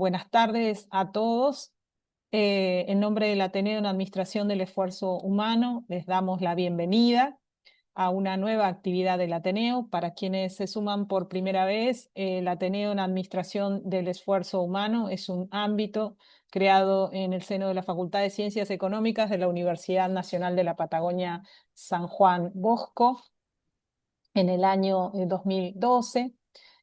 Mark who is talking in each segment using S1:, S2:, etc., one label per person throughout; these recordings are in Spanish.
S1: Buenas tardes a todos. En nombre del Ateneo en Administración del Esfuerzo Humano, les damos la bienvenida a una nueva actividad del Ateneo. Para quienes se suman por primera vez, el Ateneo en Administración del Esfuerzo Humano es un ámbito creado en el seno de la Facultad de Ciencias Económicas de la Universidad Nacional de la Patagonia San Juan Bosco en el año 2012.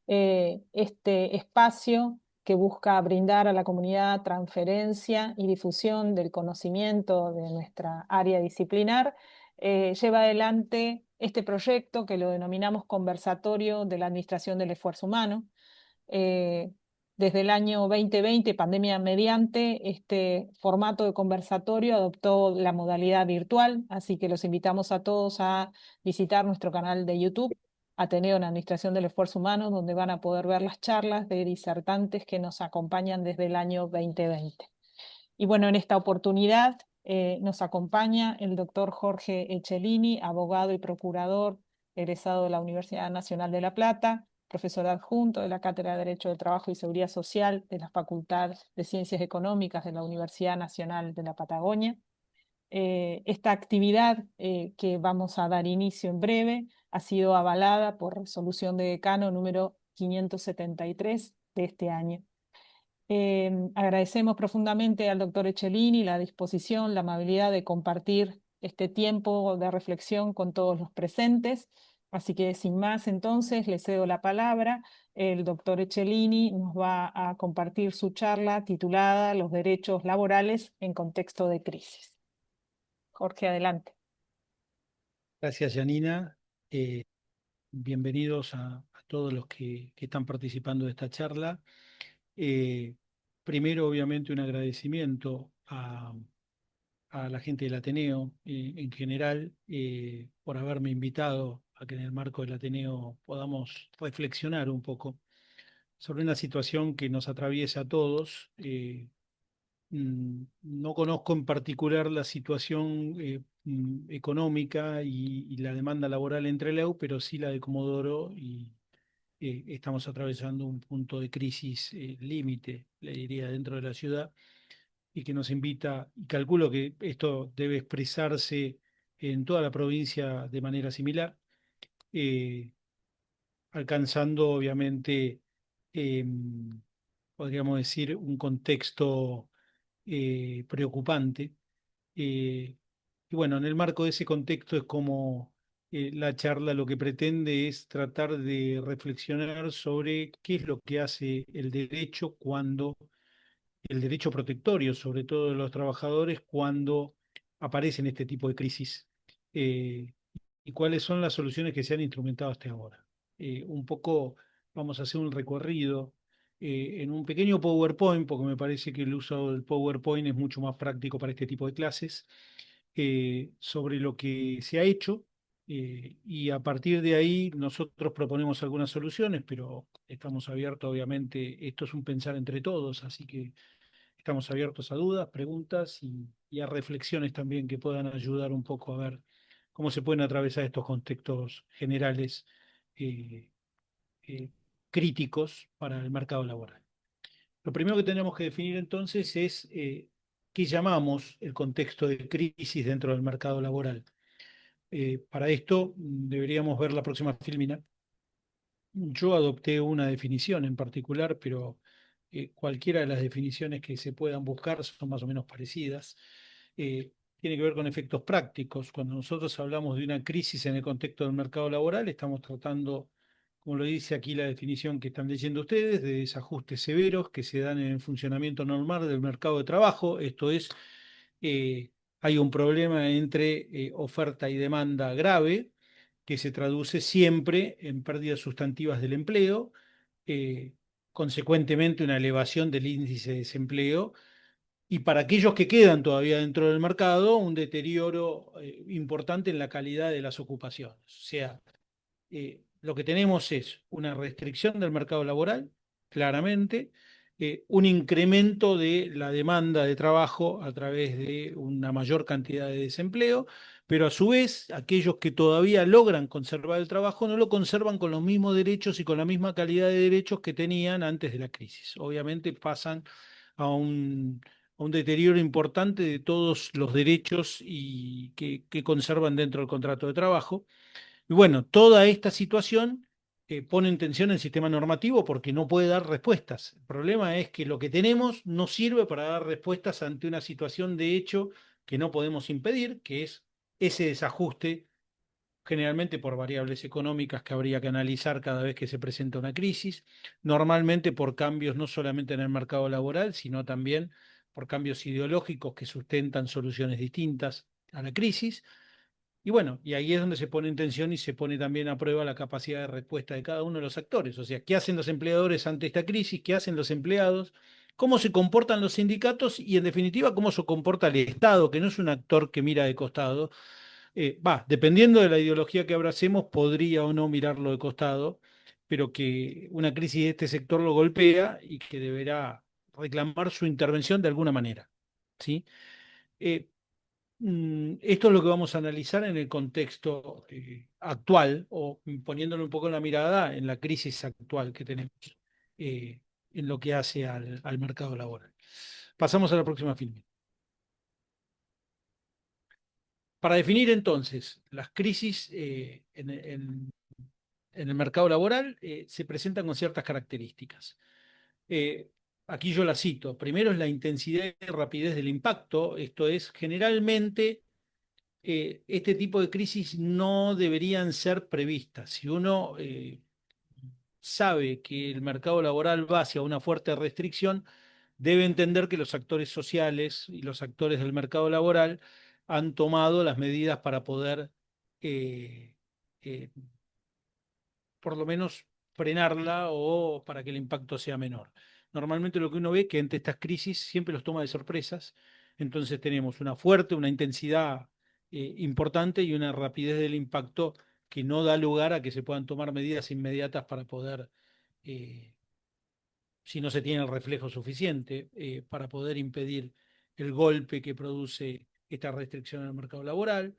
S1: Este espacio que busca brindar a la comunidad transferencia y difusión del conocimiento de nuestra área disciplinar, lleva adelante este proyecto que lo denominamos Conversatorio de la Administración del Esfuerzo Humano. Eh, Desde el año 2020, pandemia mediante, este formato de conversatorio adoptó la modalidad virtual, así que los invitamos a todos a visitar nuestro canal de YouTube, Ateneo en Administración del Esfuerzo Humano, donde van a poder ver las charlas de disertantes que nos acompañan desde el año 2020. Y bueno, en esta oportunidad nos acompaña el doctor Jorge Eccelini, abogado y procurador egresado de la Universidad Nacional de La Plata, profesor adjunto de la Cátedra de Derecho del Trabajo y Seguridad Social de la Facultad de Ciencias Económicas de la Universidad Nacional de la Patagonia. Esta actividad que vamos a dar inicio en breve ha sido avalada por resolución de decano número 573 de este año. Agradecemos profundamente al doctor Eccelini la disposición, la amabilidad de compartir este tiempo de reflexión con todos los presentes. Así que sin más, entonces, le cedo la palabra. El doctor Eccelini nos va a compartir su charla titulada Los derechos laborales en contexto de crisis. Jorge, adelante.
S2: Gracias, Janina. Eh, Bienvenidos a todos los que están participando de esta charla. Eh, Primero, obviamente, un agradecimiento a la gente del Ateneo en general por haberme invitado a que en el marco del Ateneo podamos reflexionar un poco sobre una situación que nos atraviesa a todos. No conozco en particular la situación económica y la demanda laboral en Trelew, pero sí la de Comodoro y estamos atravesando un punto de crisis límite, le diría, dentro de la ciudad y que nos invita, y calculo que esto debe expresarse en toda la provincia de manera similar, eh, alcanzando obviamente, podríamos decir, un contexto preocupante. Eh, y bueno, en el marco de ese contexto es como la charla lo que pretende es tratar de reflexionar sobre qué es lo que hace el derecho cuando, el derecho protectorio, sobre todo de los trabajadores, cuando aparecen este tipo de crisis, eh, y cuáles son las soluciones que se han instrumentado hasta ahora. Un poco vamos a hacer un recorrido en un pequeño PowerPoint, porque me parece que el uso del PowerPoint es mucho más práctico para este tipo de clases, sobre lo que se ha hecho. Y a partir de ahí nosotros proponemos algunas soluciones, pero estamos abiertos, obviamente, esto es un pensar entre todos, así que estamos abiertos a dudas, preguntas y a reflexiones también que puedan ayudar un poco a ver cómo se pueden atravesar estos contextos generales eh, eh, críticos para el mercado laboral. Lo primero que tenemos que definir entonces es qué llamamos el contexto de crisis dentro del mercado laboral. Para esto deberíamos ver la próxima filmina. Yo adopté una definición en particular, pero cualquiera de las definiciones que se puedan buscar son más o menos parecidas. Tiene que ver con efectos prácticos. Cuando nosotros hablamos de una crisis en el contexto del mercado laboral, estamos tratando, como lo dice aquí la definición que están leyendo ustedes, de desajustes severos que se dan en el funcionamiento normal del mercado de trabajo. Esto es, hay un problema entre oferta y demanda grave que se traduce siempre en pérdidas sustantivas del empleo, eh, consecuentemente una elevación del índice de desempleo y para aquellos que quedan todavía dentro del mercado, un deterioro importante en la calidad de las ocupaciones. O sea, lo que tenemos es una restricción del mercado laboral, claramente, un incremento de la demanda de trabajo a través de una mayor cantidad de desempleo, pero a su vez aquellos que todavía logran conservar el trabajo no lo conservan con los mismos derechos y con la misma calidad de derechos que tenían antes de la crisis. Obviamente pasan a un deterioro importante de todos los derechos que conservan dentro del contrato de trabajo. Y bueno, toda esta situación pone en tensión el sistema normativo porque no puede dar respuestas. El problema es que lo que tenemos no sirve para dar respuestas ante una situación de hecho que no podemos impedir, que es ese desajuste, generalmente por variables económicas que habría que analizar cada vez que se presenta una crisis, normalmente por cambios no solamente en el mercado laboral, sino también por cambios ideológicos que sustentan soluciones distintas a la crisis. Y bueno, y ahí es donde se pone en tensión y se pone también a prueba la capacidad de respuesta de cada uno de los actores. O sea, ¿qué hacen los empleadores ante esta crisis? ¿Qué hacen los empleados? ¿Cómo se comportan los sindicatos? Y en definitiva, ¿cómo se comporta el Estado, que no es un actor que mira de costado? Dependiendo de la ideología que abracemos, podría o no mirarlo de costado, pero que una crisis de este sector lo golpea y que deberá reclamar su intervención de alguna manera. ¿Sí? Eh, Esto es lo que vamos a analizar en el contexto actual o poniéndolo un poco en la mirada en la crisis actual que tenemos en lo que hace al mercado laboral. Pasamos a la próxima film. Para definir entonces las crisis en el mercado laboral, se presentan con ciertas características. Eh, Aquí yo la cito. Primero es la intensidad y rapidez del impacto. Esto es, generalmente este tipo de crisis no deberían ser previstas. Si uno sabe que el mercado laboral va hacia una fuerte restricción, debe entender que los actores sociales y los actores del mercado laboral han tomado las medidas para poder, eh, eh, por lo menos, frenarla o para que el impacto sea menor. Normalmente lo que uno ve es que ante estas crisis siempre los toma de sorpresas, entonces tenemos una intensidad importante y una rapidez del impacto que no da lugar a que se puedan tomar medidas inmediatas para poder, eh, si no se tiene el reflejo suficiente, para poder impedir el golpe que produce esta restricción en el mercado laboral.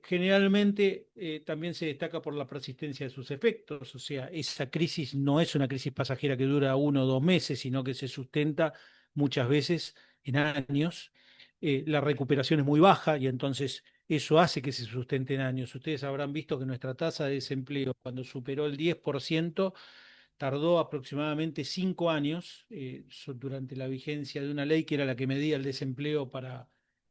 S2: Generalmente también se destaca por la persistencia de sus efectos, o sea, esa crisis no es una crisis pasajera que dura 1 o 2 meses, sino que se sustenta muchas veces en años. La recuperación es muy baja y entonces eso hace que se sustente en años. Ustedes habrán visto que nuestra tasa de desempleo, cuando superó el 10%, tardó aproximadamente 5 años durante la vigencia de una ley que era la que medía el desempleo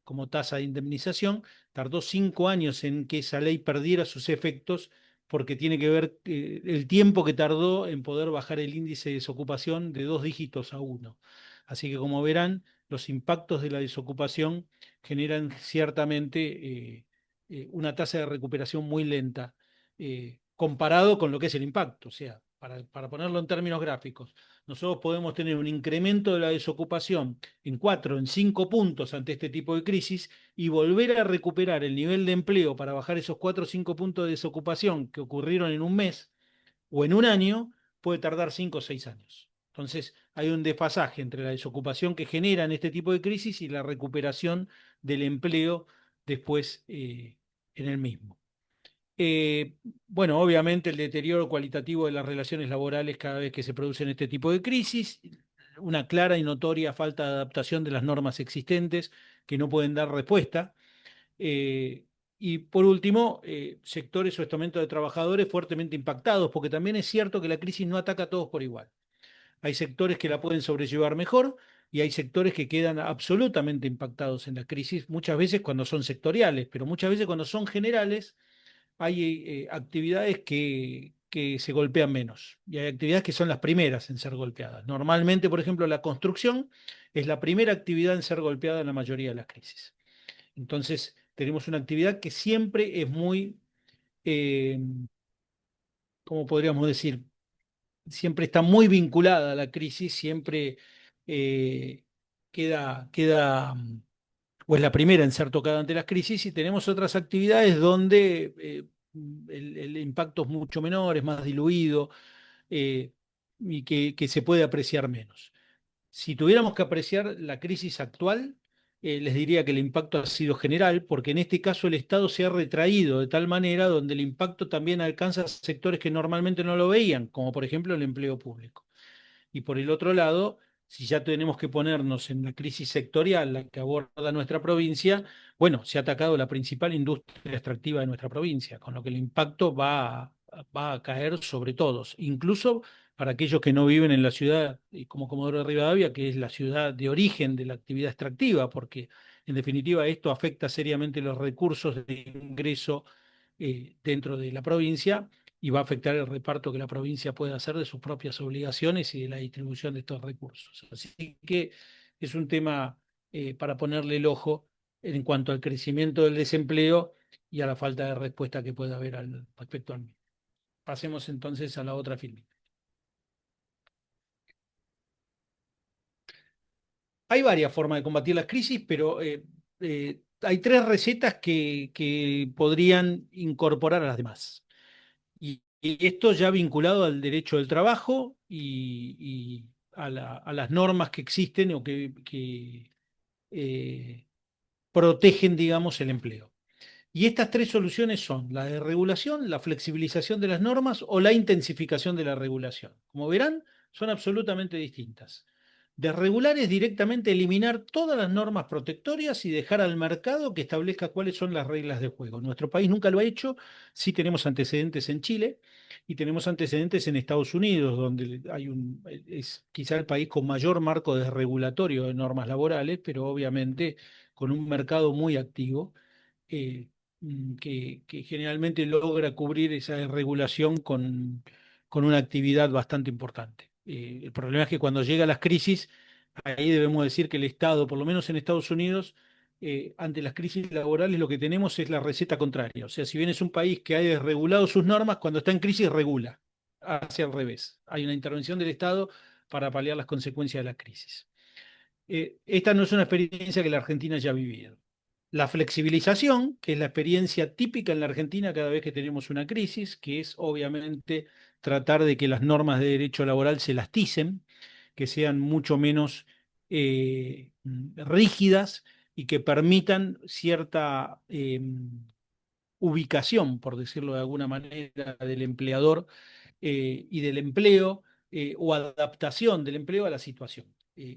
S2: como tasa de indemnización. Tardó 5 años en que esa ley perdiera sus efectos porque tiene que ver el tiempo que tardó en poder bajar el índice de desocupación de 2 dígitos a 1. Así que como verán, los impactos de la desocupación generan ciertamente una tasa de recuperación muy lenta comparado con lo que es el impacto. O sea, para ponerlo en términos gráficos, nosotros podemos tener un incremento de la desocupación en 4, en 5 puntos ante este tipo de crisis y volver a recuperar el nivel de empleo para bajar esos 4 o 5 puntos de desocupación que ocurrieron en un mes o en un año, puede tardar 5 o 6 años. Entonces, hay un desfasaje entre la desocupación que generan este tipo de crisis y la recuperación del empleo después en el mismo. Eh, bueno, obviamente el deterioro cualitativo de las relaciones laborales cada vez que se producen este tipo de crisis, una clara y notoria falta de adaptación de las normas existentes que no pueden dar respuesta. Eh, y por último, sectores o estamentos de trabajadores fuertemente impactados, porque también es cierto que la crisis no ataca a todos por igual. Hay sectores que la pueden sobrellevar mejor y hay sectores que quedan absolutamente impactados en la crisis, muchas veces cuando son sectoriales, pero muchas veces cuando son generales hay actividades que se golpean menos y hay actividades que son las primeras en ser golpeadas. Normalmente, por ejemplo, la construcción es la primera actividad en ser golpeada en la mayoría de las crisis. Entonces, tenemos una actividad que siempre es muy, eh, ¿cómo podríamos decir? Siempre está muy vinculada a la crisis, siempre eh, queda, o es la primera en ser tocada ante las crisis, y tenemos otras actividades donde el impacto es mucho menor, es más diluido, y que se puede apreciar menos. Si tuviéramos que apreciar la crisis actual, les diría que el impacto ha sido general, porque en este caso el Estado se ha retraído de tal manera donde el impacto también alcanza sectores que normalmente no lo veían, como por ejemplo el empleo público. Y por el otro lado, si ya tenemos que ponernos en la crisis sectorial, la que aborda nuestra provincia, bueno, se ha atacado la principal industria extractiva de nuestra provincia, con lo que el impacto va a caer sobre todos, incluso para aquellos que no viven en la ciudad, como Comodoro de Rivadavia, que es la ciudad de origen de la actividad extractiva, porque en definitiva esto afecta seriamente los recursos de ingreso dentro de la provincia y va a afectar el reparto que la provincia puede hacer de sus propias obligaciones y de la distribución de estos recursos. Así que es un tema para ponerle el ojo en cuanto al crecimiento del desempleo y a la falta de respuesta que pueda haber al respecto al mismo. Pasemos entonces a la otra filmina. Hay varias formas de combatir las crisis, pero hay tres recetas que podrían incorporar a las demás. Y esto ya vinculado al derecho del trabajo y a las normas que existen o que eh, protegen, digamos, el empleo. Y estas tres soluciones son la de regulación, la flexibilización de las normas o la intensificación de la regulación. Como verán, son absolutamente distintas. Desregular es directamente eliminar todas las normas protectorias y dejar al mercado que establezca cuáles son las reglas de juego. Nuestro país nunca lo ha hecho, sí tenemos antecedentes en Chile y tenemos antecedentes en Estados Unidos, donde es quizá el país con mayor marco desregulatorio de normas laborales, pero obviamente con un mercado muy activo eh, que generalmente logra cubrir esa regulación con una actividad bastante importante. El problema es que cuando llegan las crisis, ahí debemos decir que el Estado, por lo menos en Estados Unidos, ante las crisis laborales lo que tenemos es la receta contraria. O sea, si bien es un país que ha desregulado sus normas, cuando está en crisis regula, hacia al revés. Hay una intervención del Estado para paliar las consecuencias de la crisis. Esta no es una experiencia que la Argentina haya vivido. La flexibilización, que es la experiencia típica en la Argentina cada vez que tenemos una crisis, que es obviamente tratar de que las normas de derecho laboral se elasticen, que sean mucho menos rígidas y que permitan cierta ubicación, por decirlo de alguna manera, del empleador y del empleo o adaptación del empleo a la situación.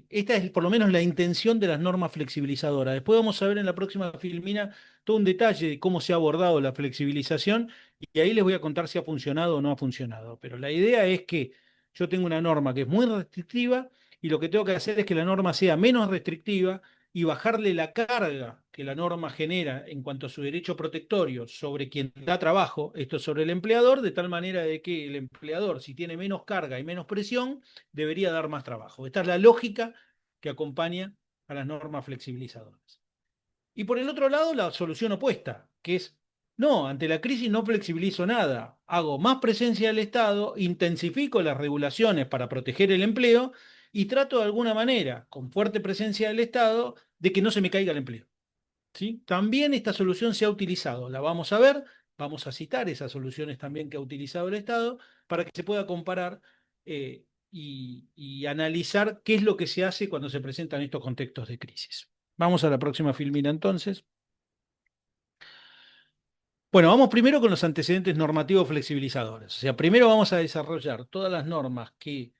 S2: Esta es por lo menos la intención de las normas flexibilizadoras. Después vamos a ver en la próxima filmina todo un detalle de cómo se ha abordado la flexibilización y ahí les voy a contar si ha funcionado o no ha funcionado. Pero la idea es que yo tengo una norma que es muy restrictiva y lo que tengo que hacer es que la norma sea menos restrictiva y bajarle la carga que la norma genera en cuanto a su derecho protectorio sobre quien da trabajo, esto es sobre el empleador, de tal manera de que el empleador, si tiene menos carga y menos presión, debería dar más trabajo. Esta es la lógica que acompaña a las normas flexibilizadoras. Y por el otro lado, la solución opuesta, que es, no, ante la crisis no flexibilizo nada, hago más presencia del Estado, intensifico las regulaciones para proteger el empleo y trato de alguna manera, con fuerte presencia del Estado, de que no se me caiga el empleo. ¿Sí? También esta solución se ha utilizado, la vamos a ver, vamos a citar esas soluciones también que ha utilizado el Estado para que se pueda comparar y analizar qué es lo que se hace cuando se presentan estos contextos de crisis. Vamos a la próxima filmina entonces. Bueno, vamos primero con los antecedentes normativos flexibilizadores. O sea, primero vamos a desarrollar todas las normas que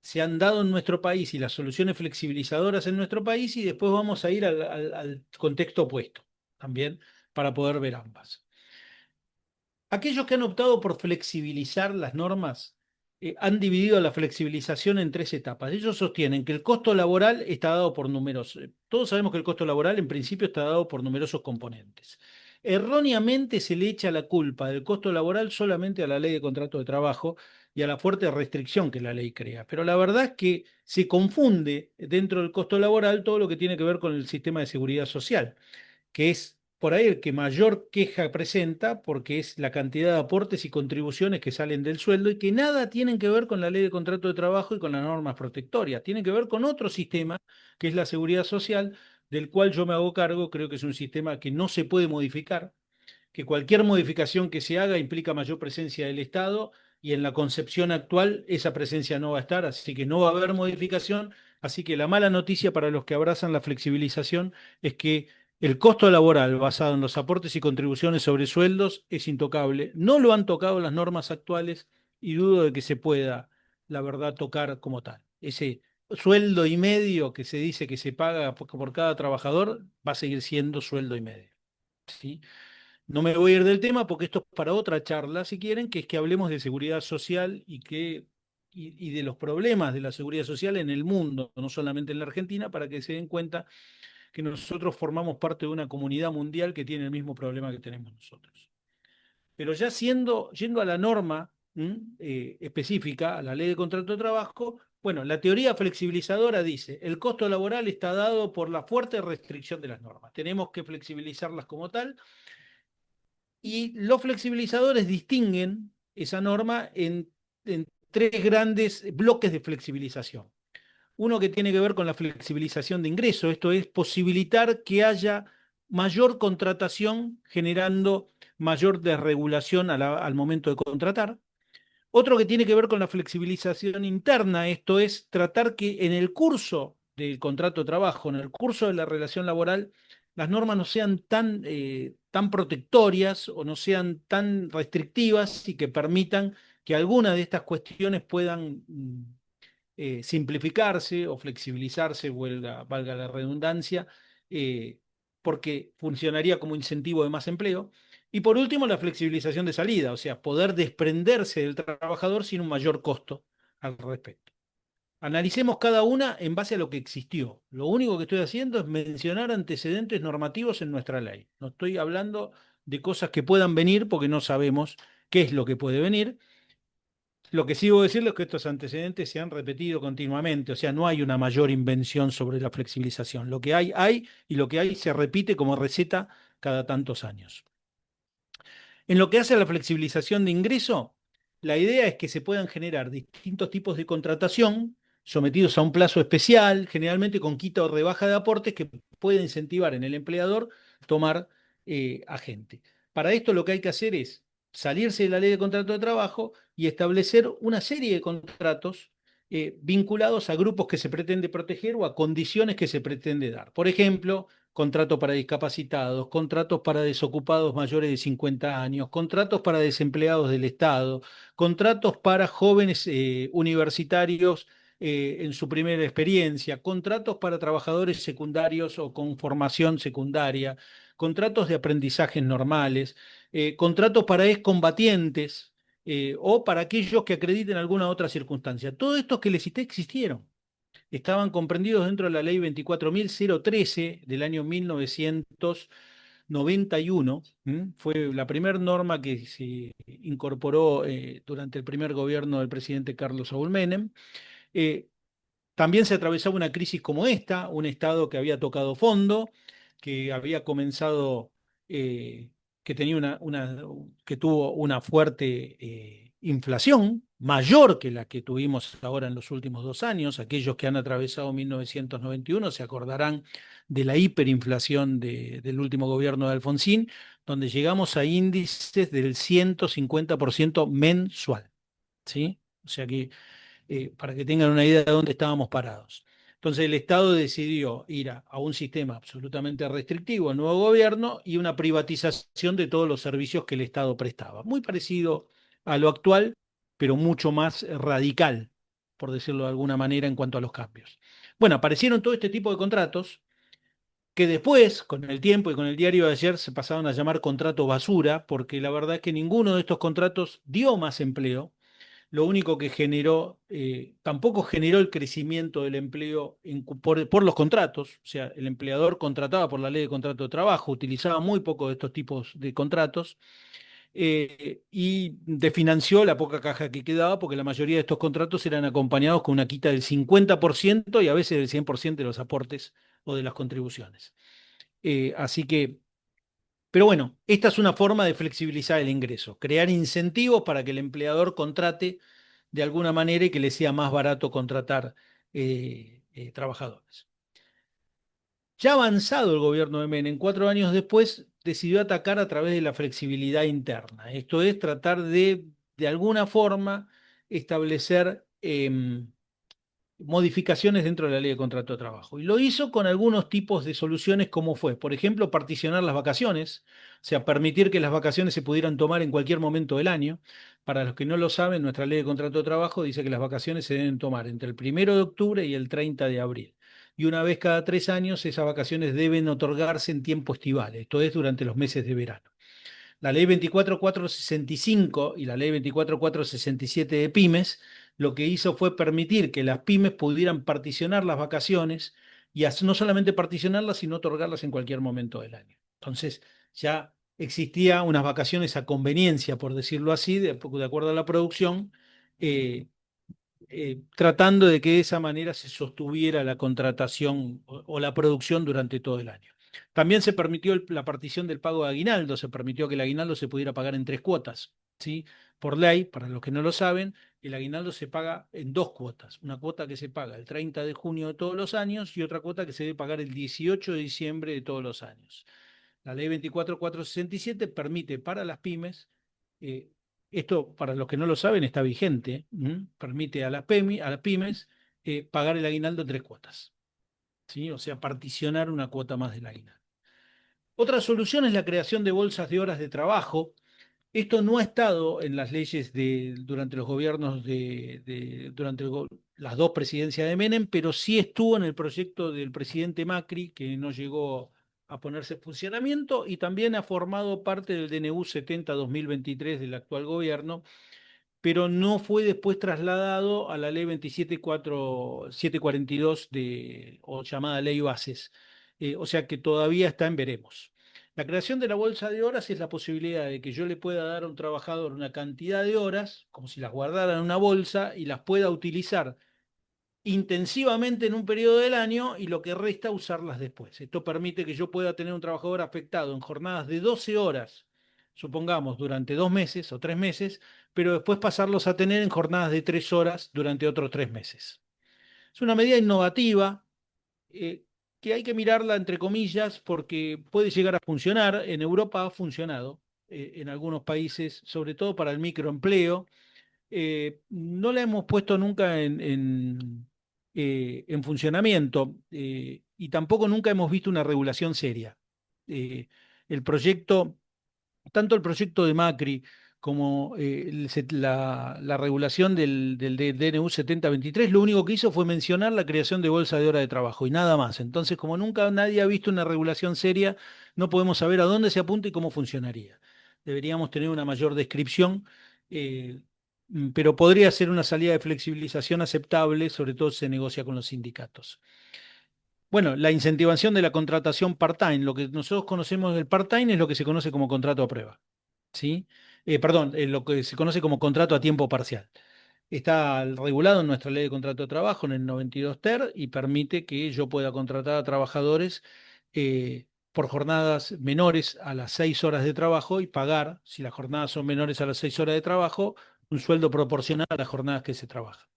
S2: se han dado en nuestro país y las soluciones flexibilizadoras en nuestro país y después vamos a ir al contexto opuesto también para poder ver ambas. Aquellos que han optado por flexibilizar las normas han dividido la flexibilización en tres etapas. Ellos sostienen que el costo laboral está dado por numerosos. Todos sabemos que el costo laboral en principio está dado por numerosos componentes. Erróneamente se le echa la culpa del costo laboral solamente a la ley de contrato de trabajo y a la fuerte restricción que la ley crea. Pero la verdad es que se confunde dentro del costo laboral todo lo que tiene que ver con el sistema de seguridad social, que es por ahí el que mayor queja presenta, porque es la cantidad de aportes y contribuciones que salen del sueldo y que nada tienen que ver con la ley de contrato de trabajo y con las normas protectorias. Tienen que ver con otro sistema, que es la seguridad social, del cual yo me hago cargo. Creo que es un sistema que no se puede modificar, que cualquier modificación que se haga implica mayor presencia del Estado y en la concepción actual esa presencia no va a estar, así que no va a haber modificación Así que la mala noticia para los que abrazan la flexibilización es que el costo laboral basado en los aportes y contribuciones sobre sueldos es intocable. No lo han tocado las normas actuales y dudo de que se pueda, la verdad, tocar como tal. Ese sueldo y medio que se dice que se paga por cada trabajador va a seguir siendo sueldo y medio. ¿Sí? No me voy a ir del tema porque esto es para otra charla, si quieren, que es que hablemos de seguridad social y de los problemas de la seguridad social en el mundo, no solamente en la Argentina, para que se den cuenta que nosotros formamos parte de una comunidad mundial que tiene el mismo problema que tenemos nosotros. Pero ya yendo a la norma específica, a la ley de contrato de trabajo, bueno, la teoría flexibilizadora dice, el costo laboral está dado por la fuerte restricción de las normas. Tenemos que flexibilizarlas como tal y los flexibilizadores distinguen esa norma en tres grandes bloques de flexibilización. Uno que tiene que ver con la flexibilización de ingresos, esto es posibilitar que haya mayor contratación generando mayor desregulación al momento de contratar. Otro que tiene que ver con la flexibilización interna, esto es tratar que en el curso del contrato de trabajo, en el curso de la relación laboral, las normas no sean tan protectorias o no sean tan restrictivas y que permitan que algunas de estas cuestiones puedan simplificarse o flexibilizarse, valga la redundancia, eh, porque funcionaría como incentivo de más empleo. Y por último, la flexibilización de salida, o sea, poder desprenderse del trabajador sin un mayor costo al respecto. Analicemos cada una en base a lo que existió. Lo único que estoy haciendo es mencionar antecedentes normativos en nuestra ley. No estoy hablando de cosas que puedan venir porque no sabemos qué es lo que puede venir. Lo que sí debo decirles es que estos antecedentes se han repetido continuamente, o sea, no hay una mayor invención sobre la flexibilización. Lo que hay, y lo que hay se repite como receta cada tantos años. En lo que hace a la flexibilización de ingreso, la idea es que se puedan generar distintos tipos de contratación sometidos a un plazo especial, generalmente con quita o rebaja de aportes que puede incentivar en el empleador tomar a gente. Para esto lo que hay que hacer es salirse de la ley de contrato de trabajo y establecer una serie de contratos vinculados a grupos que se pretende proteger o a condiciones que se pretende dar. Por ejemplo, contratos para discapacitados, contratos para desocupados mayores de 50 años, contratos para desempleados del Estado, contratos para jóvenes universitarios en su primera experiencia, contratos para trabajadores secundarios o con formación secundaria, contratos de aprendizajes normales, contratos para excombatientes o para aquellos que acrediten alguna otra circunstancia. Todo esto que les cité existieron, estaban comprendidos dentro de la ley 24.013 del año 1991. Fue la primera norma que se incorporó durante el primer gobierno del presidente Carlos Saúl Menem. Eh, También se atravesaba una crisis como esta, un Estado que había tocado fondo, que había comenzado, que tenía que tuvo una fuerte inflación, mayor que la que tuvimos ahora en los últimos 2 años. Aquellos que han atravesado 1991 se acordarán de la hiperinflación del último gobierno de Alfonsín, donde llegamos a índices del 150% mensual. ¿Sí? O sea que para que tengan una idea de dónde estábamos parados. Entonces el Estado decidió ir a un sistema absolutamente restrictivo, el nuevo gobierno, y una privatización de todos los servicios que el Estado prestaba. Muy parecido a lo actual, pero mucho más radical, por decirlo de alguna manera, en cuanto a los cambios. Bueno, aparecieron todo este tipo de contratos que después, con el tiempo y con el diario de ayer, se pasaron a llamar contrato basura, porque la verdad es que ninguno de estos contratos dio más empleo. Lo único que generó, tampoco generó el crecimiento del empleo por los contratos, o sea, el empleador contrataba por la ley de contrato de trabajo, utilizaba muy poco de estos tipos de contratos y desfinanció la poca caja que quedaba porque la mayoría de estos contratos eran acompañados con una quita del 50% y a veces del 100% de los aportes o de las contribuciones. Así que pero bueno, esta es una forma de flexibilizar el ingreso, crear incentivos para que el empleador contrate de alguna manera y que le sea más barato contratar trabajadores. Ya avanzado el gobierno de Menem, 4 años después, decidió atacar a través de la flexibilidad interna. Esto es tratar de alguna forma, establecer modificaciones dentro de la ley de contrato de trabajo. Y lo hizo con algunos tipos de soluciones como fue, por ejemplo, particionar las vacaciones, o sea, permitir que las vacaciones se pudieran tomar en cualquier momento del año. Para los que no lo saben, nuestra ley de contrato de trabajo dice que las vacaciones se deben tomar entre el 1 de octubre y el 30 de abril. Y una vez cada 3 años, esas vacaciones deben otorgarse en tiempo estival, esto es durante los meses de verano. La ley 24.465 y la ley 24.467 de pymes, lo que hizo fue permitir que las pymes pudieran particionar las vacaciones y no solamente particionarlas, sino otorgarlas en cualquier momento del año. Entonces, ya existía unas vacaciones a conveniencia, por decirlo así, de acuerdo a la producción, eh, tratando de que de esa manera se sostuviera la contratación o la producción durante todo el año. También se permitió la partición del pago de aguinaldo, se permitió que el aguinaldo se pudiera pagar en 3 cuotas, ¿sí? Por ley, para los que no lo saben, el aguinaldo se paga en 2 cuotas. Una cuota que se paga el 30 de junio de todos los años y otra cuota que se debe pagar el 18 de diciembre de todos los años. La ley 24.467 permite para las pymes, eh, esto para los que no lo saben está vigente, permite a las pymes pagar el aguinaldo en 3 cuotas, ¿sí? O sea, particionar una cuota más del aguinaldo. Otra solución es la creación de bolsas de horas de trabajo. Esto no ha estado en las leyes durante los gobiernos durante las dos presidencias de Menem, pero sí estuvo en el proyecto del presidente Macri, que no llegó a ponerse en funcionamiento, y también ha formado parte del DNU 70-2023 del actual gobierno, pero no fue después trasladado a la ley 27.742 o llamada ley bases. O sea que todavía está en veremos. La creación de la bolsa de horas es la posibilidad de que yo le pueda dar a un trabajador una cantidad de horas, como si las guardara en una bolsa, y las pueda utilizar intensivamente en un periodo del año y lo que resta usarlas después. Esto permite que yo pueda tener un trabajador afectado en jornadas de 12 horas, supongamos, durante 2 meses o 3 meses, pero después pasarlos a tener en jornadas de 3 horas durante otros 3 meses. Es una medida innovativa, eh, que hay que mirarla entre comillas porque puede llegar a funcionar. En Europa ha funcionado, en algunos países, sobre todo para el microempleo. No la hemos puesto nunca en funcionamiento, y tampoco nunca hemos visto una regulación seria. Eh, el proyecto, tanto el proyecto de Macri como la regulación del DNU 7023, lo único que hizo fue mencionar la creación de bolsa de hora de trabajo y nada más. Entonces, como nunca nadie ha visto una regulación seria, no podemos saber a dónde se apunta y cómo funcionaría. Deberíamos tener una mayor descripción, eh, pero podría ser una salida de flexibilización aceptable, sobre todo si se negocia con los sindicatos. Bueno, la incentivación de la contratación part-time, lo que nosotros conocemos del part-time es lo que se conoce como contrato a prueba. ¿Sí? Perdón, lo que se conoce como contrato a tiempo parcial. Está regulado en nuestra ley de contrato de trabajo en el 92 TER y permite que yo pueda contratar a trabajadores por jornadas menores a las 6 horas de trabajo y pagar, si las jornadas son menores a las 6 horas de trabajo, un sueldo proporcional a las jornadas que se trabajan.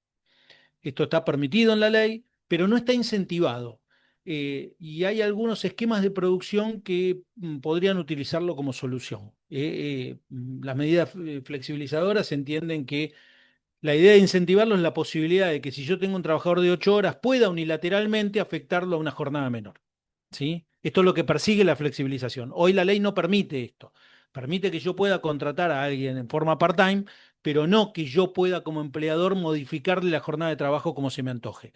S2: Esto está permitido en la ley, pero no está incentivado. Y hay algunos esquemas de producción que podrían utilizarlo como solución. Las medidas flexibilizadoras entienden que la idea de incentivarlo es la posibilidad de que si yo tengo un trabajador de 8 horas pueda unilateralmente afectarlo a una jornada menor. ¿Sí? Esto es lo que persigue la flexibilización. Hoy la ley no permite esto. Permite que yo pueda contratar a alguien en forma part-time, pero no que yo pueda como empleador modificarle la jornada de trabajo como se me antoje.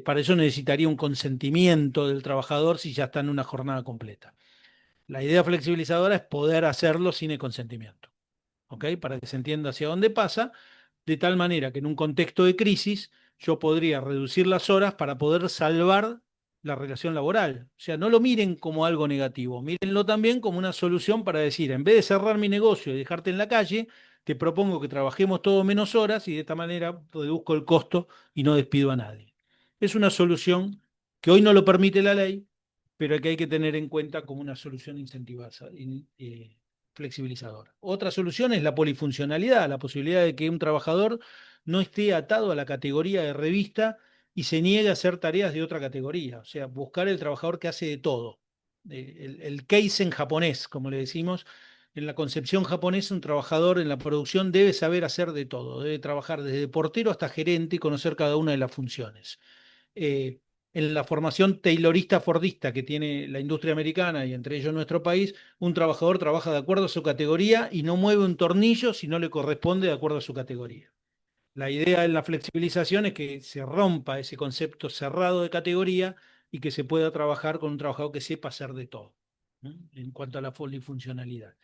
S2: Para eso necesitaría un consentimiento del trabajador si ya está en una jornada completa. La idea flexibilizadora es poder hacerlo sin el consentimiento. ¿Ok? Para que se entienda hacia dónde pasa, de tal manera que en un contexto de crisis yo podría reducir las horas para poder salvar la relación laboral. O sea, no lo miren como algo negativo, mírenlo también como una solución para decir, en vez de cerrar mi negocio y dejarte en la calle, te propongo que trabajemos todo menos horas y de esta manera reduzco el costo y no despido a nadie. Es una solución que hoy no lo permite la ley, pero que hay que tener en cuenta como una solución incentivada, flexibilizadora. Otra solución es la polifuncionalidad, la posibilidad de que un trabajador no esté atado a la categoría de revista y se niegue a hacer tareas de otra categoría. O sea, buscar el trabajador que hace de todo. El case en japonés, como le decimos, En la concepción japonesa, un trabajador en la producción debe saber hacer de todo, debe trabajar desde portero hasta gerente y conocer cada una de las funciones. eh, en la formación taylorista-fordista que tiene la industria americana y entre ellos nuestro país, un trabajador trabaja de acuerdo a su categoría y no mueve un tornillo si no le corresponde de acuerdo a su categoría. La idea en la flexibilización es que se rompa ese concepto cerrado de categoría y que se pueda trabajar con un trabajador que sepa hacer de todo, ¿no? En cuanto a la polifuncionalidad.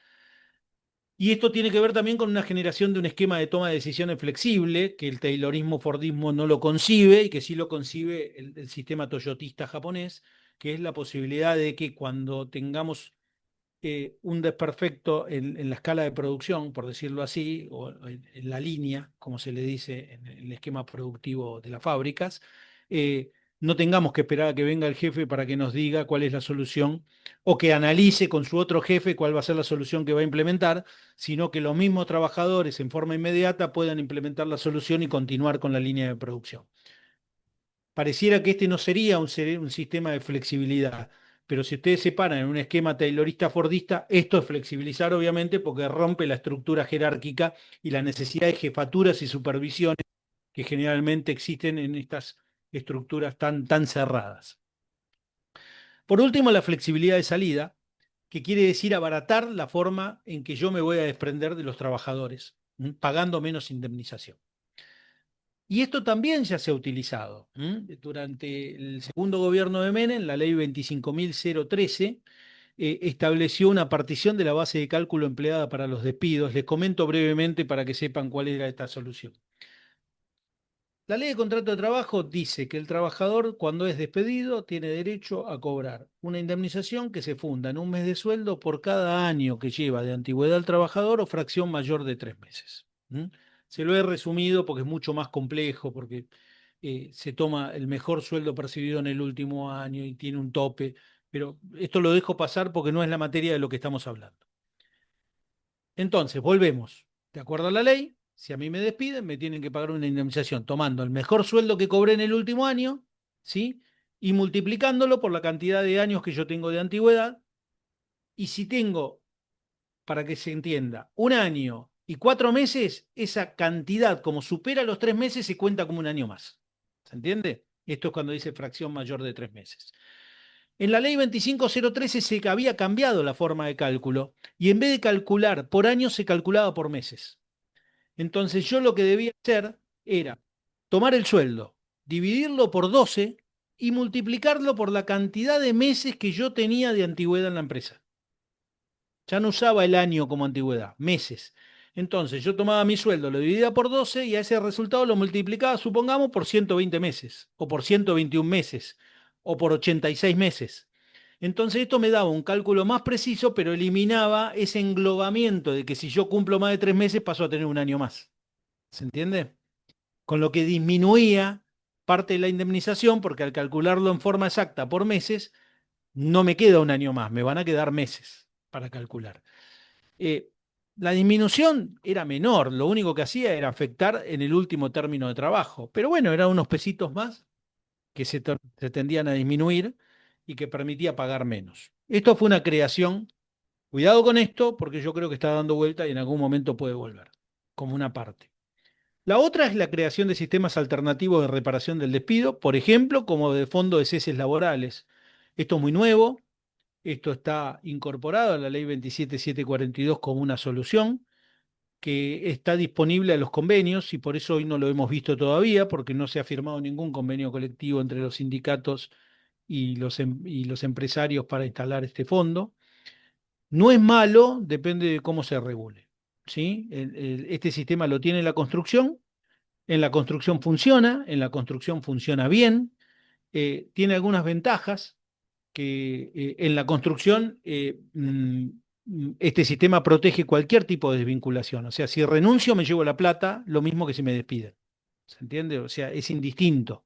S2: Y esto tiene que ver también con una generación de un esquema de toma de decisiones flexible, que el Taylorismo-Fordismo no lo concibe y que sí lo concibe el sistema toyotista japonés, que es la posibilidad de que cuando tengamos un desperfecto en la escala de producción, por decirlo así, o en la línea, como se le dice en el esquema productivo de las fábricas, eh, no tengamos que esperar a que venga el jefe para que nos diga cuál es la solución o que analice con su otro jefe cuál va a ser la solución que va a implementar, sino que los mismos trabajadores en forma inmediata puedan implementar la solución y continuar con la línea de producción. Pareciera que este no sería un sistema de flexibilidad, pero si ustedes se paran en un esquema taylorista-fordista, esto es flexibilizar obviamente porque rompe la estructura jerárquica y la necesidad de jefaturas y supervisiones que generalmente existen en estas estructuras tan cerradas. Por último, la flexibilidad de salida, que quiere decir abaratar la forma en que yo me voy a desprender de los trabajadores, pagando menos indemnización. Y esto también ya se ha utilizado. Durante el segundo gobierno de Menem, la ley 25.013 estableció una partición de la base de cálculo empleada para los despidos. Les comento brevemente para que sepan cuál era esta solución. La ley de contrato de trabajo dice que el trabajador, cuando es despedido, tiene derecho a cobrar una indemnización que se funda en un mes de sueldo por cada año que lleva de antigüedad al trabajador o fracción mayor de 3 meses. Se lo he resumido porque es mucho más complejo, porque se toma el mejor sueldo percibido en el último año y tiene un tope, pero esto lo dejo pasar porque no es la materia de lo que estamos hablando. Entonces, volvemos. De acuerdo a la ley, si a mí me despiden, me tienen que pagar una indemnización tomando el mejor sueldo que cobré en el último año, ¿sí? Y multiplicándolo por la cantidad de años que yo tengo de antigüedad. Y si tengo, para que se entienda, 1 año y 4 meses, esa cantidad, como supera los 3 meses, se cuenta como un año más. ¿Se entiende? Esto es cuando dice fracción mayor de 3 meses. En la ley 25013 se había cambiado la forma de cálculo y en vez de calcular por año se calculaba por meses. Entonces yo lo que debía hacer era tomar el sueldo, dividirlo por 12 y multiplicarlo por la cantidad de meses que yo tenía de antigüedad en la empresa. Ya no usaba el año como antigüedad, meses. Entonces yo tomaba mi sueldo, lo dividía por 12 y a ese resultado lo multiplicaba, supongamos, por 120 meses, o por 121 meses, o por 86 meses. Entonces esto me daba un cálculo más preciso, pero eliminaba ese englobamiento de que si yo cumplo más de 3 meses paso a tener un año más. ¿Se entiende? Con lo que disminuía parte de la indemnización, porque al calcularlo en forma exacta por meses, no me queda un año más, me van a quedar meses para calcular. Eh, la disminución era menor, lo único que hacía era afectar en el último término de trabajo, pero bueno, eran unos pesitos más que se tendían a disminuir y que permitía pagar menos. Esto fue una creación, cuidado con esto, porque yo creo que está dando vuelta y en algún momento puede volver, como una parte. La otra es la creación de sistemas alternativos de reparación del despido, por ejemplo, como de fondo de ceses laborales. Esto es muy nuevo, esto está incorporado a la ley 27742 como una solución que está disponible a los convenios y por eso hoy no lo hemos visto todavía, porque no se ha firmado ningún convenio colectivo entre los sindicatos y los empresarios para instalar este fondo. No es malo, depende de cómo se regule. ¿Sí? Este sistema lo tiene la construcción, en la construcción funciona, en la construcción funciona bien, tiene algunas ventajas que en la construcción este sistema protege cualquier tipo de desvinculación. O sea, si renuncio me llevo la plata, lo mismo que si me despiden. ¿Se entiende? O sea, es indistinto.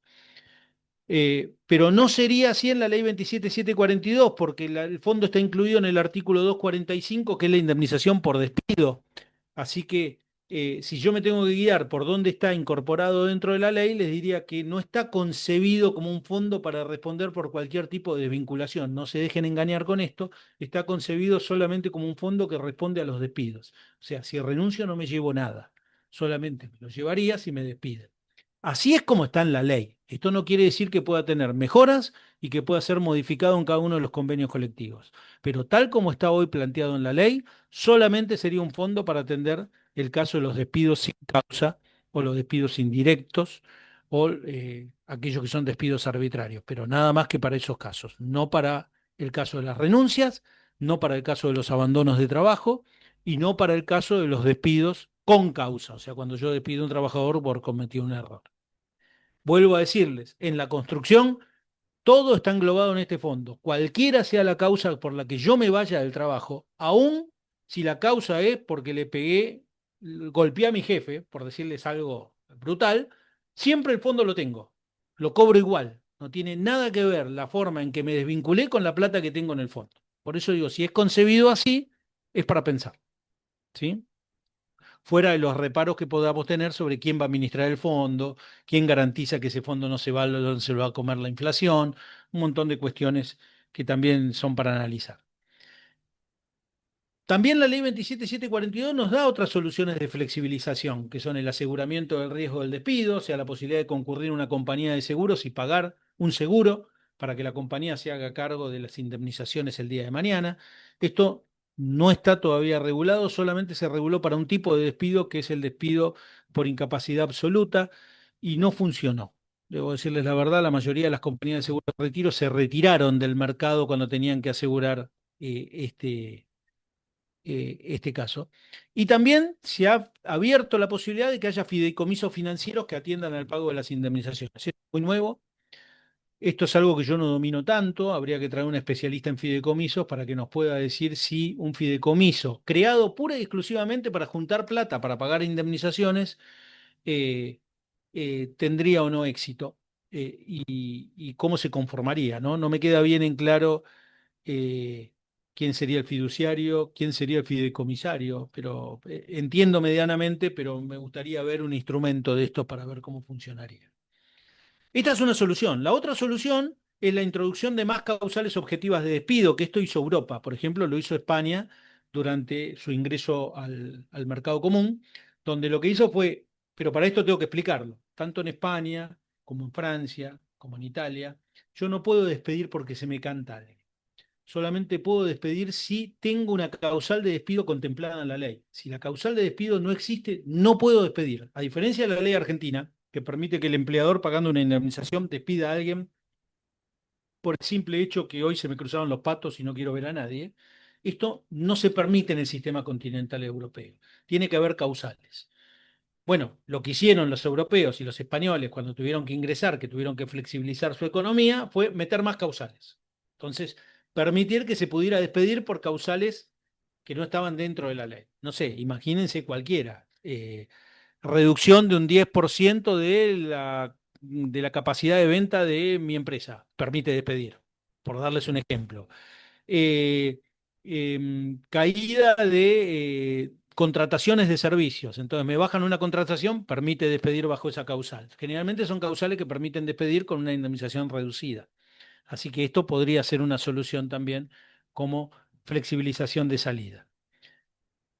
S2: Pero no sería así en la ley 27742, porque el fondo está incluido en el artículo 245, que es la indemnización por despido. Así que si yo me tengo que guiar por dónde está incorporado dentro de la ley, les diría que no está concebido como un fondo para responder por cualquier tipo de desvinculación. No se dejen engañar con esto. Está concebido solamente como un fondo que responde a los despidos. O sea, si renuncio no me llevo nada. Solamente me lo llevaría si me despiden. Así es como está en la ley. Esto no quiere decir que pueda tener mejoras y que pueda ser modificado en cada uno de los convenios colectivos. Pero tal como está hoy planteado en la ley, solamente sería un fondo para atender el caso de los despidos sin causa o los despidos indirectos o aquellos que son despidos arbitrarios, pero nada más que para esos casos, no para el caso de las renuncias, no para el caso de los abandonos de trabajo y no para el caso de los despidos con causa, o sea, cuando yo despido a un trabajador por cometer un error. Vuelvo a decirles, en la construcción todo está englobado en este fondo. Cualquiera sea la causa por la que yo me vaya del trabajo, aun si la causa es porque le pegué, golpeé a mi jefe, por decirles algo brutal, siempre el fondo lo tengo. Lo cobro igual. No tiene nada que ver la forma en que me desvinculé con la plata que tengo en el fondo. Por eso digo, si es concebido así, es para pensar. ¿Sí? Fuera de los reparos que podamos tener sobre quién va a administrar el fondo, quién garantiza que ese fondo no se va, no se lo va a comer la inflación, un montón de cuestiones que también son para analizar. También la ley 27742 nos da otras soluciones de flexibilización, que son el aseguramiento del riesgo del despido, o sea, la posibilidad de concurrir a una compañía de seguros y pagar un seguro para que la compañía se haga cargo de las indemnizaciones el día de mañana. Esto no está todavía regulado, solamente se reguló para un tipo de despido, que es el despido por incapacidad absoluta, y no funcionó. Debo decirles la verdad, la mayoría de las compañías de seguros de retiro se retiraron del mercado cuando tenían que asegurar este caso. Y también se ha abierto la posibilidad de que haya fideicomisos financieros que atiendan al pago de las indemnizaciones. Es muy nuevo. Esto es algo que yo no domino tanto. Habría que traer un especialista en fideicomisos para que nos pueda decir si un fideicomiso creado pura y exclusivamente para juntar plata para pagar indemnizaciones eh, tendría o no éxito y cómo se conformaría, ¿no? No me queda bien en claro quién sería el fiduciario, quién sería el fideicomisario, pero entiendo medianamente, pero me gustaría ver un instrumento de esto para ver cómo funcionaría. Esta es una solución. La otra solución es la introducción de más causales objetivas de despido, que esto hizo Europa. Por ejemplo, lo hizo España durante su ingreso al mercado común, donde lo que hizo fue, pero para esto tengo que explicarlo, tanto en España como en Francia, como en Italia, yo no puedo despedir porque se me canta alguien. Solamente puedo despedir si tengo una causal de despido contemplada en la ley. Si la causal de despido no existe, no puedo despedir. A diferencia de la ley argentina, que permite que el empleador pagando una indemnización despida a alguien por el simple hecho que hoy se me cruzaron los patos y no quiero ver a nadie, esto no se permite en el sistema continental europeo. Tiene que haber causales. Bueno, lo que hicieron los europeos y los españoles cuando tuvieron que ingresar, que tuvieron que flexibilizar su economía, fue meter más causales. Entonces, permitir que se pudiera despedir por causales que no estaban dentro de la ley. No sé, imagínense cualquiera. Reducción de un 10% de la capacidad de venta de mi empresa. Permite despedir, por darles un ejemplo. eh, Caída de contrataciones de servicios. Entonces me bajan una contratación, permite despedir bajo esa causal. Generalmente son causales que permiten despedir con una indemnización reducida. Así que esto podría ser una solución también como flexibilización de salida.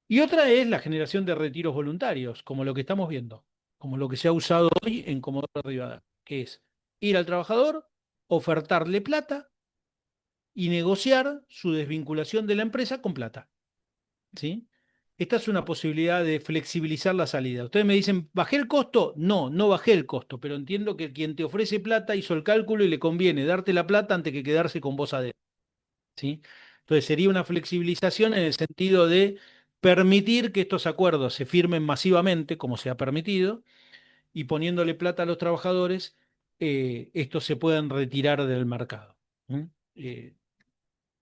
S2: Y otra es la generación de retiros voluntarios, como lo que estamos viendo, como lo que se ha usado hoy en Comodoro Rivadavia, que es ir al trabajador, ofertarle plata y negociar su desvinculación de la empresa con plata. ¿Sí? Esta es una posibilidad de flexibilizar la salida. Ustedes me dicen, ¿bajé el costo? No, no bajé el costo, pero entiendo que quien te ofrece plata hizo el cálculo y le conviene darte la plata antes que quedarse con vos adentro. ¿Sí? Entonces sería una flexibilización en el sentido de permitir que estos acuerdos se firmen masivamente, como se ha permitido, y poniéndole plata a los trabajadores, estos se puedan retirar del mercado. ¿Mm? Eh,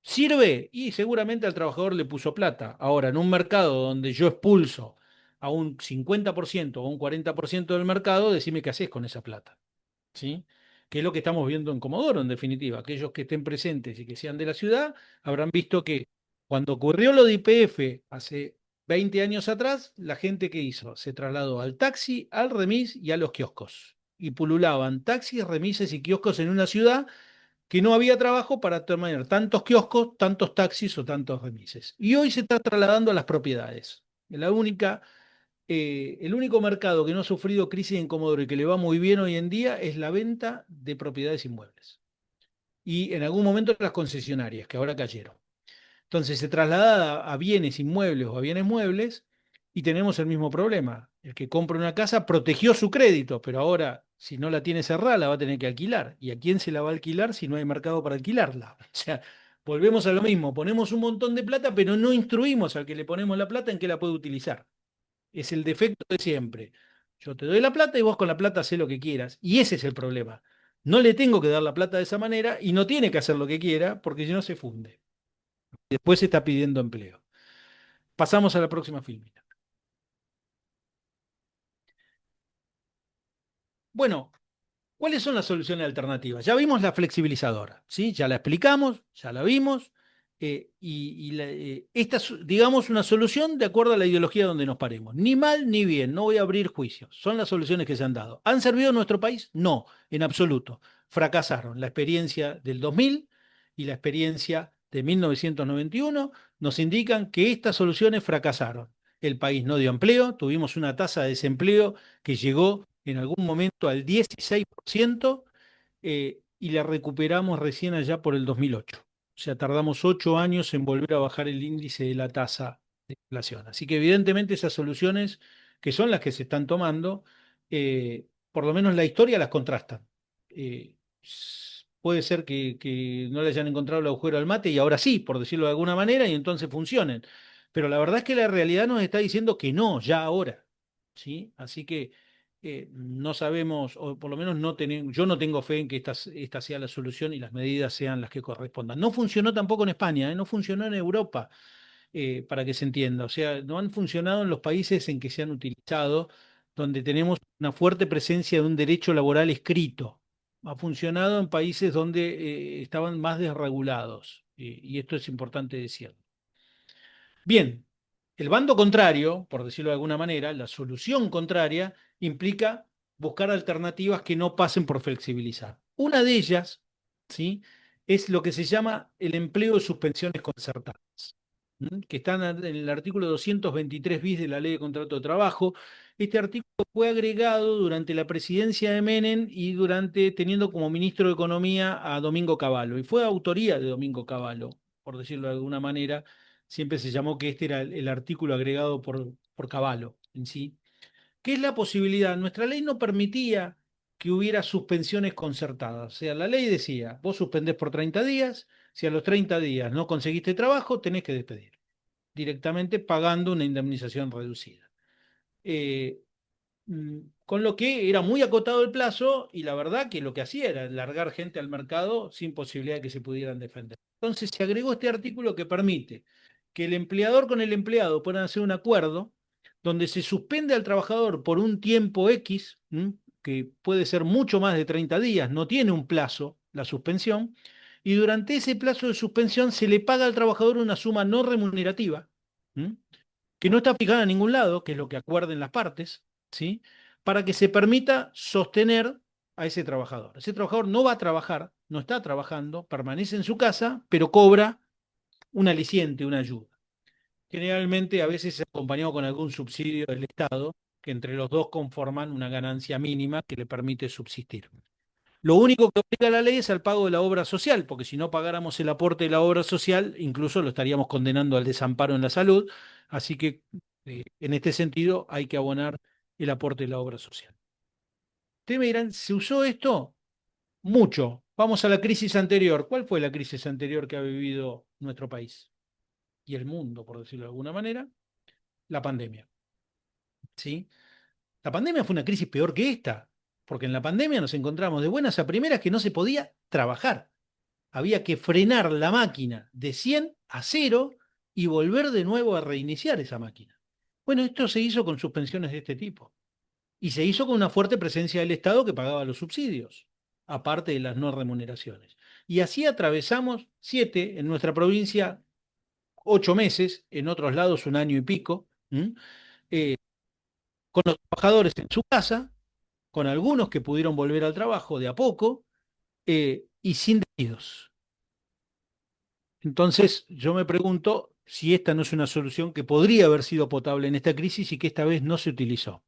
S2: ¿Sirve? Y seguramente al trabajador le puso plata. Ahora, en un mercado donde yo expulso a un 50% o un 40% del mercado, decime qué haces con esa plata. ¿Sí? Que es lo que estamos viendo en Comodoro, en definitiva. Aquellos que estén presentes y que sean de la ciudad habrán visto que cuando ocurrió lo de YPF hace 20 años atrás, la gente que hizo se trasladó al taxi, al remis y a los kioscos. Y pululaban taxis, remises y kioscos en una ciudad que no había trabajo para tener tantos kioscos, tantos taxis o tantos remises. Y hoy se está trasladando a las propiedades. El único mercado que no ha sufrido crisis en Comodoro y que le va muy bien hoy en día es la venta de propiedades inmuebles. Y en algún momento las concesionarias, que ahora cayeron. Entonces se traslada a bienes inmuebles o a bienes muebles y tenemos el mismo problema. El que compra una casa protegió su crédito, pero ahora, si no la tiene cerrada, la va a tener que alquilar. ¿Y a quién se la va a alquilar si no hay mercado para alquilarla? O sea, volvemos a lo mismo. Ponemos un montón de plata, pero no instruimos al que le ponemos la plata en qué la puede utilizar. Es el defecto de siempre. Yo te doy la plata y vos con la plata hacés lo que quieras. Y ese es el problema. No le tengo que dar la plata de esa manera y no tiene que hacer lo que quiera porque si no se funde. Después se está pidiendo empleo. Pasamos a la próxima filmina. Bueno, ¿cuáles son las soluciones alternativas? Ya vimos la flexibilizadora, ¿sí? Ya la explicamos, ya la vimos. Esta es, digamos, una solución de acuerdo a la ideología donde nos paremos. Ni mal ni bien, no voy a abrir juicios. Son las soluciones que se han dado. ¿Han servido a nuestro país? No, en absoluto. Fracasaron. La experiencia del 2000 y la experiencia de 1991 nos indican que estas soluciones fracasaron. El país no dio empleo, tuvimos una tasa de desempleo que llegó en algún momento al 16%, y la recuperamos recién allá por el 2008. O sea, tardamos 8 años en volver a bajar el índice de la tasa de inflación. Así que evidentemente esas soluciones, que son las que se están tomando, por lo menos la historia las contrasta. Puede ser que no le hayan encontrado el agujero al mate y ahora sí, por decirlo de alguna manera, y entonces funcionen. Pero la verdad es que la realidad nos está diciendo que no, ya ahora. ¿Sí? Así que no sabemos, o por lo menos no tenemos, yo no tengo fe en que esta sea la solución y las medidas sean las que correspondan. No funcionó tampoco en España, no funcionó en Europa, para que se entienda. O sea, no han funcionado en los países en que se han utilizado, donde tenemos una fuerte presencia de un derecho laboral escrito. Ha funcionado en países donde estaban más desregulados, y esto es importante decirlo. Bien, el bando contrario, por decirlo de alguna manera, la solución contraria, implica buscar alternativas que no pasen por flexibilizar. Una de ellas, ¿sí?, es lo que se llama el empleo de suspensiones concertadas, que están en el artículo 223 bis de la Ley de Contrato de Trabajo. Este artículo fue agregado durante la presidencia de Menem y teniendo como ministro de Economía a Domingo Cavallo, y fue autoría de Domingo Cavallo, por decirlo de alguna manera. Siempre se llamó que este era el artículo agregado por Cavallo en sí. ¿Qué es la posibilidad? Nuestra ley no permitía que hubiera suspensiones concertadas. O sea, la ley decía, vos suspendés por 30 días, si a los 30 días no conseguiste trabajo, tenés que despedir, directamente pagando una indemnización reducida. Eh, con lo que era muy acotado el plazo y la verdad que lo que hacía era largar gente al mercado sin posibilidad de que se pudieran defender. Entonces se agregó este artículo que permite que el empleador con el empleado puedan hacer un acuerdo donde se suspende al trabajador por un tiempo X, que puede ser mucho más de 30 días, no tiene un plazo la suspensión, y durante ese plazo de suspensión se le paga al trabajador una suma no remunerativa, que no está fijada en ningún lado, que es lo que acuerden las partes, ¿sí?, para que se permita sostener a ese trabajador. Ese trabajador no va a trabajar, no está trabajando, permanece en su casa, pero cobra un aliciente, una ayuda. Generalmente a veces acompañado con algún subsidio del Estado, que entre los dos conforman una ganancia mínima que le permite subsistir. Lo único que obliga la ley es al pago de la obra social, porque si no pagáramos el aporte de la obra social, incluso lo estaríamos condenando al desamparo en la salud. Así que, en este sentido, hay que abonar el aporte de la obra social. Ustedes me dirán, ¿se usó esto? Mucho. Vamos a la crisis anterior. ¿Cuál fue la crisis anterior que ha vivido nuestro país y el mundo, por decirlo de alguna manera? La pandemia. ¿Sí? La pandemia fue una crisis peor que esta, porque en la pandemia nos encontramos de buenas a primeras que no se podía trabajar. Había que frenar la máquina de 100 a 0 y volver de nuevo a reiniciar esa máquina. Bueno, esto se hizo con suspensiones de este tipo. Y se hizo con una fuerte presencia del Estado que pagaba los subsidios, aparte de las no remuneraciones. Y así atravesamos 7, en nuestra provincia 8 meses, en otros lados un año y pico, ¿Mm? Eh, con los trabajadores en su casa, con algunos que pudieron volver al trabajo de a poco, y sin despidos. Entonces, yo me pregunto si esta no es una solución que podría haber sido potable en esta crisis y que esta vez no se utilizó.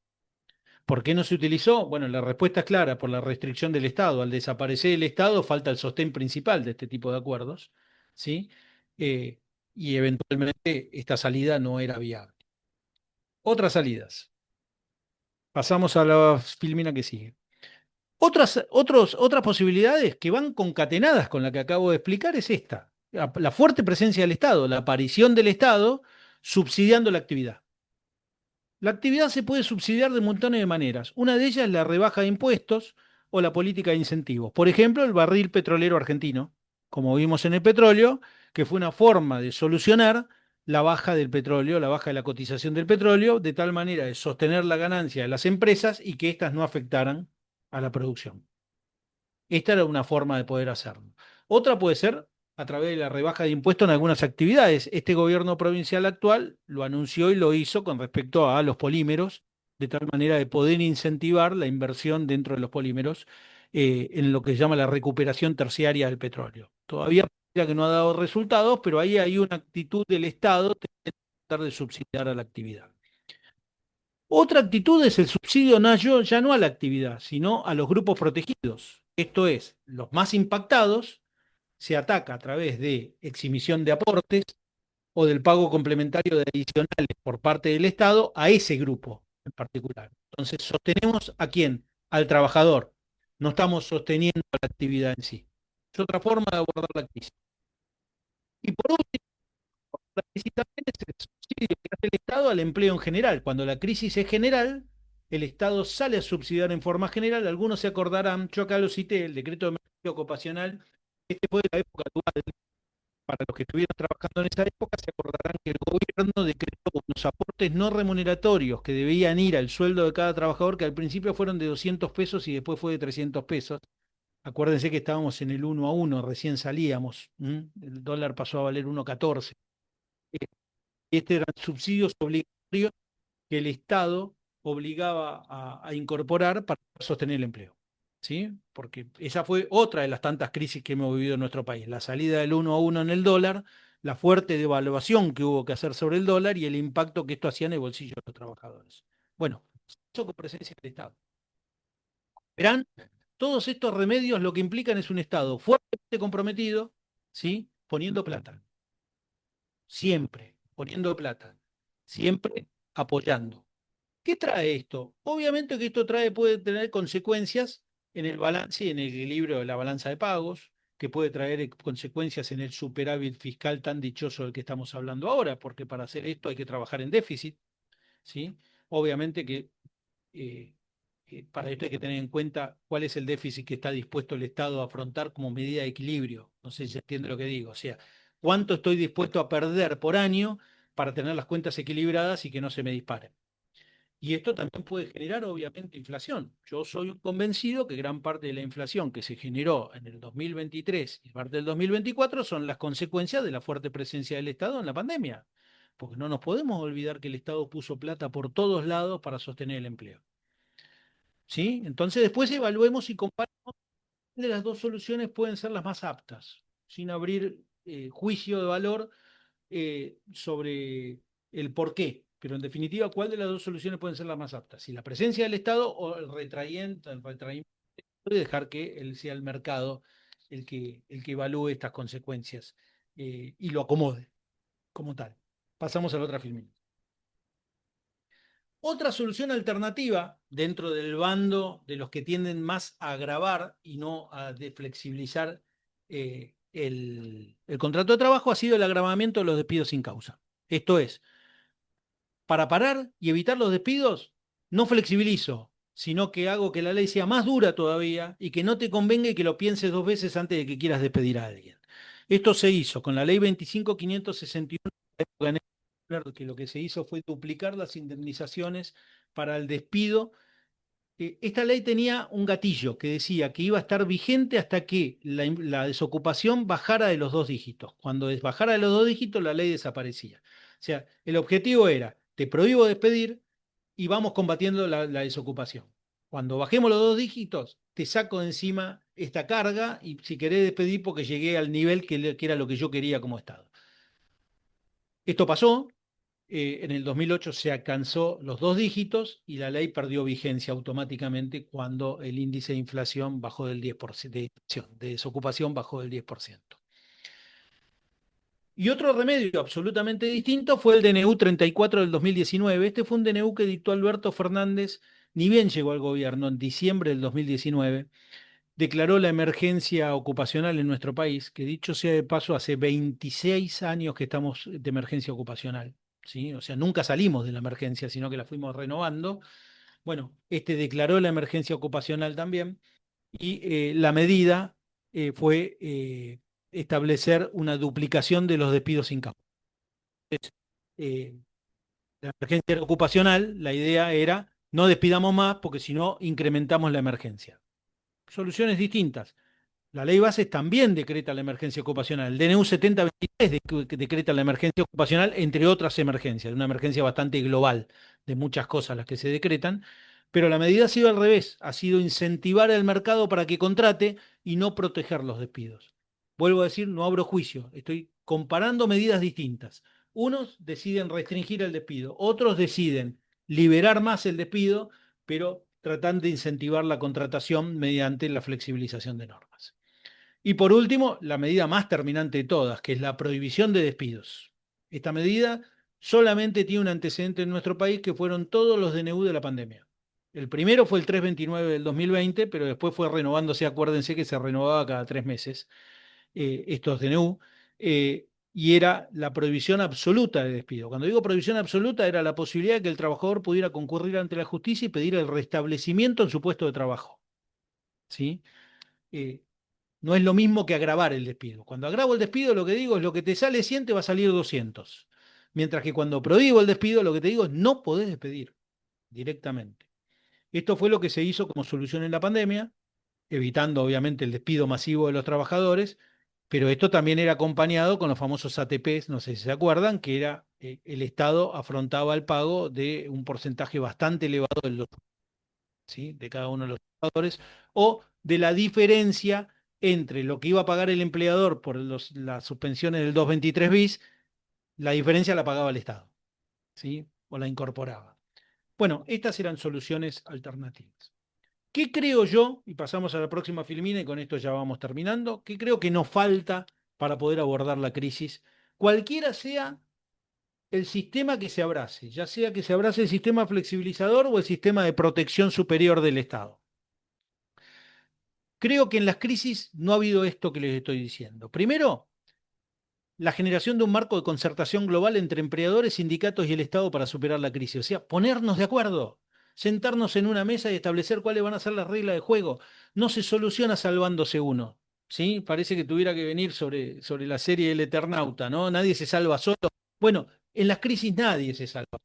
S2: ¿Por qué no se utilizó? Bueno, la respuesta es clara, por la restricción del Estado. Al desaparecer el Estado, falta el sostén principal de este tipo de acuerdos, ¿sí? Eh, y eventualmente esta salida no era viable. Otras salidas. Pasamos a la filmina que sigue. Otras posibilidades que van concatenadas con la que acabo de explicar es esta. La fuerte presencia del Estado, la aparición del Estado subsidiando la actividad. La actividad se puede subsidiar de montones de maneras. Una de ellas es la rebaja de impuestos o la política de incentivos. Por ejemplo, el barril petrolero argentino, como vimos en el petróleo, que fue una forma de solucionar la baja del petróleo, la baja de la cotización del petróleo, de tal manera de sostener la ganancia de las empresas y que éstas no afectaran a la producción. Esta era una forma de poder hacerlo. Otra puede ser a través de la rebaja de impuestos en algunas actividades. Este gobierno provincial actual lo anunció y lo hizo con respecto a los polímeros, de tal manera de poder incentivar la inversión dentro de los polímeros en lo que se llama la recuperación terciaria del petróleo. Todavía parece que no ha dado resultados, pero ahí hay una actitud del Estado de tratar de subsidiar a la actividad. Otra actitud es el subsidio ya no a la actividad, sino a los grupos protegidos. Esto es, los más impactados se ataca a través de exhibición de aportes o del pago complementario de adicionales por parte del Estado a ese grupo en particular. Entonces, ¿sostenemos a quién? Al trabajador. No estamos sosteniendo a la actividad en sí. Es otra forma de abordar la crisis. Y por último, la crisis también es el subsidio que hace el Estado al empleo en general. Cuando la crisis es general, el Estado sale a subsidiar en forma general. Algunos se acordarán, yo acá lo cité, el decreto de emergencia ocupacional. Este fue de la época actual. Para los que estuvieron trabajando en esa época, se acordarán que el gobierno decretó unos aportes no remuneratorios que debían ir al sueldo de cada trabajador, que al principio fueron de 200 pesos y después fue de 300 pesos. Acuérdense que estábamos en el 1 a 1, recién salíamos. El dólar pasó a valer 1,14. Este eran subsidios obligatorios que el Estado obligaba a incorporar para sostener el empleo. ¿Sí? Porque esa fue otra de las tantas crisis que hemos vivido en nuestro país. La salida del 1 a 1 en el dólar, la fuerte devaluación que hubo que hacer sobre el dólar y el impacto que esto hacía en el bolsillo de los trabajadores. Bueno, eso con presencia del Estado. Verán, todos estos remedios lo que implican es un Estado fuertemente comprometido, ¿sí? Poniendo plata, siempre poniendo plata, siempre apoyando. ¿Qué trae esto? Obviamente que esto puede tener consecuencias en el balance y en el equilibrio de la balanza de pagos, que puede traer consecuencias en el superávit fiscal tan dichoso del que estamos hablando ahora, porque para hacer esto hay que trabajar en déficit, ¿sí? Obviamente eh, que para esto hay que tener en cuenta cuál es el déficit que está dispuesto el Estado a afrontar como medida de equilibrio. No sé si se entiende lo que digo. O sea, ¿cuánto estoy dispuesto a perder por año para tener las cuentas equilibradas y que no se me disparen? Y esto también puede generar, obviamente, inflación. Yo soy convencido que gran parte de la inflación que se generó en el 2023 y parte del 2024 son las consecuencias de la fuerte presencia del Estado en la pandemia. Porque no nos podemos olvidar que el Estado puso plata por todos lados para sostener el empleo. ¿Sí? Entonces después evaluemos y comparemos cuál de las dos soluciones pueden ser las más aptas, sin abrir juicio de valor sobre el por qué. Pero en definitiva, ¿cuál de las dos soluciones pueden ser las más aptas? Si la presencia del Estado o el retraimiento y dejar que él sea el mercado el que evalúe estas consecuencias y lo acomode como tal. Pasamos a la otra filmina. Otra solución alternativa dentro del bando de los que tienden más a agravar y no a flexibilizar el contrato de trabajo ha sido el agravamiento de los despidos sin causa. Esto es, para parar y evitar los despidos, no flexibilizo, sino que hago que la ley sea más dura todavía y que no te convenga y que lo pienses dos veces antes de que quieras despedir a alguien. Esto se hizo con la ley 25.561, que lo que se hizo fue duplicar las indemnizaciones para el despido. Esta ley tenía un gatillo que decía que iba a estar vigente hasta que la desocupación bajara de los 2 dígitos. Cuando bajara de los 2 dígitos, la ley desaparecía. O sea, el objetivo era te prohíbo despedir y vamos combatiendo la desocupación. Cuando bajemos los 2 dígitos, te saco de encima esta carga y si querés despedir porque llegué al nivel que era lo que yo quería como Estado. Esto pasó, en el 2008 se alcanzó los 2 dígitos y la ley perdió vigencia automáticamente cuando el índice de inflación bajó del 10%, de desocupación bajó del 10%. Y otro remedio absolutamente distinto fue el DNU 34 del 2019. Este fue un DNU que dictó Alberto Fernández, ni bien llegó al gobierno en diciembre del 2019, declaró la emergencia ocupacional en nuestro país, que dicho sea de paso, hace 26 años que estamos de emergencia ocupacional, ¿sí? O sea, nunca salimos de la emergencia, sino que la fuimos renovando. Bueno, este declaró la emergencia ocupacional también y la medida fue establecer una duplicación de los despidos sin causa. Eh, la emergencia ocupacional, la idea era no despidamos más porque si no incrementamos la emergencia. Soluciones distintas. La ley Bases también decreta la emergencia ocupacional. El DNU 7023 decreta la emergencia ocupacional, entre otras emergencias, una emergencia bastante global de muchas cosas las que se decretan, pero la medida ha sido al revés, ha sido incentivar al mercado para que contrate y no proteger los despidos. Vuelvo a decir, no abro juicio, estoy comparando medidas distintas. Unos deciden restringir el despido, otros deciden liberar más el despido, pero tratan de incentivar la contratación mediante la flexibilización de normas. Y por último, la medida más terminante de todas, que es la prohibición de despidos. Esta medida solamente tiene un antecedente en nuestro país, que fueron todos los DNU de la pandemia. El primero fue el 329 del 2020, pero después fue renovándose, acuérdense que se renovaba cada 3 meses estos DNU, y era la prohibición absoluta de despido. Cuando digo prohibición absoluta, era la posibilidad de que el trabajador pudiera concurrir ante la justicia y pedir el restablecimiento en su puesto de trabajo. ¿Sí? Eh, no es lo mismo que agravar el despido. Cuando agravo el despido, lo que digo es lo que te sale 100 te va a salir 200. Mientras que cuando prohíbo el despido, lo que te digo es no podés despedir directamente. Esto fue lo que se hizo como solución en la pandemia, evitando obviamente el despido masivo de los trabajadores, pero esto también era acompañado con los famosos ATPs, no sé si se acuerdan, que era el Estado afrontaba el pago de un porcentaje bastante elevado de, ¿sí? de cada uno de los trabajadores, o de la diferencia entre lo que iba a pagar el empleador por las suspensiones del 223 bis, la diferencia la pagaba el Estado, ¿sí? O la incorporaba. Bueno, estas eran soluciones alternativas. ¿Qué creo yo? Y pasamos a la próxima filmina y con esto ya vamos terminando. ¿Qué creo que nos falta para poder abordar la crisis? Cualquiera sea el sistema que se abrace, ya sea que se abrace el sistema flexibilizador o el sistema de protección superior del Estado. Creo que en las crisis no ha habido esto que les estoy diciendo. Primero, la generación de un marco de concertación global entre empleadores, sindicatos y el Estado para superar la crisis. O sea, ponernos de acuerdo, sentarnos en una mesa y establecer cuáles van a ser las reglas de juego. No se soluciona salvándose uno. ¿Sí? Parece que tuviera que venir sobre la serie El Eternauta, ¿no? Nadie se salva solo. Bueno, en las crisis nadie se salva.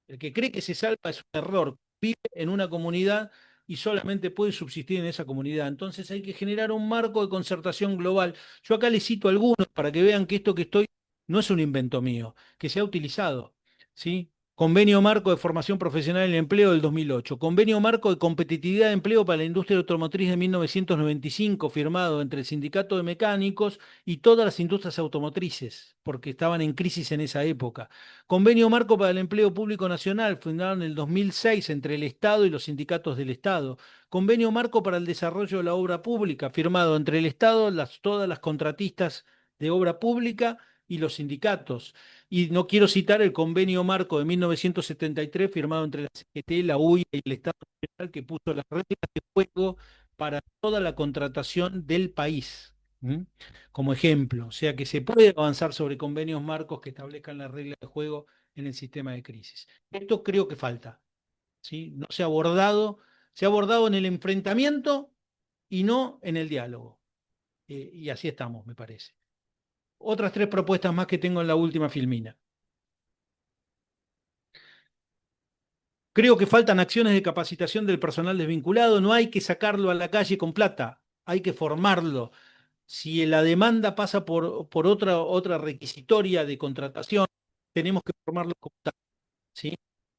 S2: El que cree que se salva es un error. Vive en una comunidad y solamente puede subsistir en esa comunidad. Entonces hay que generar un marco de concertación global. Yo acá les cito algunos para que vean que esto que estoy no es un invento mío, que se ha utilizado. ¿Sí? Convenio Marco de Formación Profesional en el Empleo del 2008. Convenio Marco de Competitividad de Empleo para la Industria Automotriz de 1995, firmado entre el Sindicato de Mecánicos y todas las industrias automotrices, porque estaban en crisis en esa época. Convenio Marco para el Empleo Público Nacional, fundado en el 2006 entre el Estado y los sindicatos del Estado. Convenio Marco para el Desarrollo de la Obra Pública, firmado entre el Estado, todas las contratistas de obra pública y los sindicatos. Y no quiero citar el Convenio Marco de 1973, firmado entre la CGT, la UIA y el Estado Federal, que puso las reglas de juego para toda la contratación del país. ¿Mm? Como ejemplo, o sea que se puede avanzar sobre convenios marcos que establezcan las reglas de juego en el sistema de crisis. Esto creo que falta, ¿sí? No se ha abordado en el enfrentamiento y no en el diálogo. Y así estamos, me parece. Otras 3 propuestas más que tengo en la última filmina. Creo que faltan acciones de capacitación del personal desvinculado. No hay que sacarlo a la calle con plata, hay que formarlo. Si la demanda pasa por otra requisitoria de contratación, tenemos que formarlo como tal. ¿sí?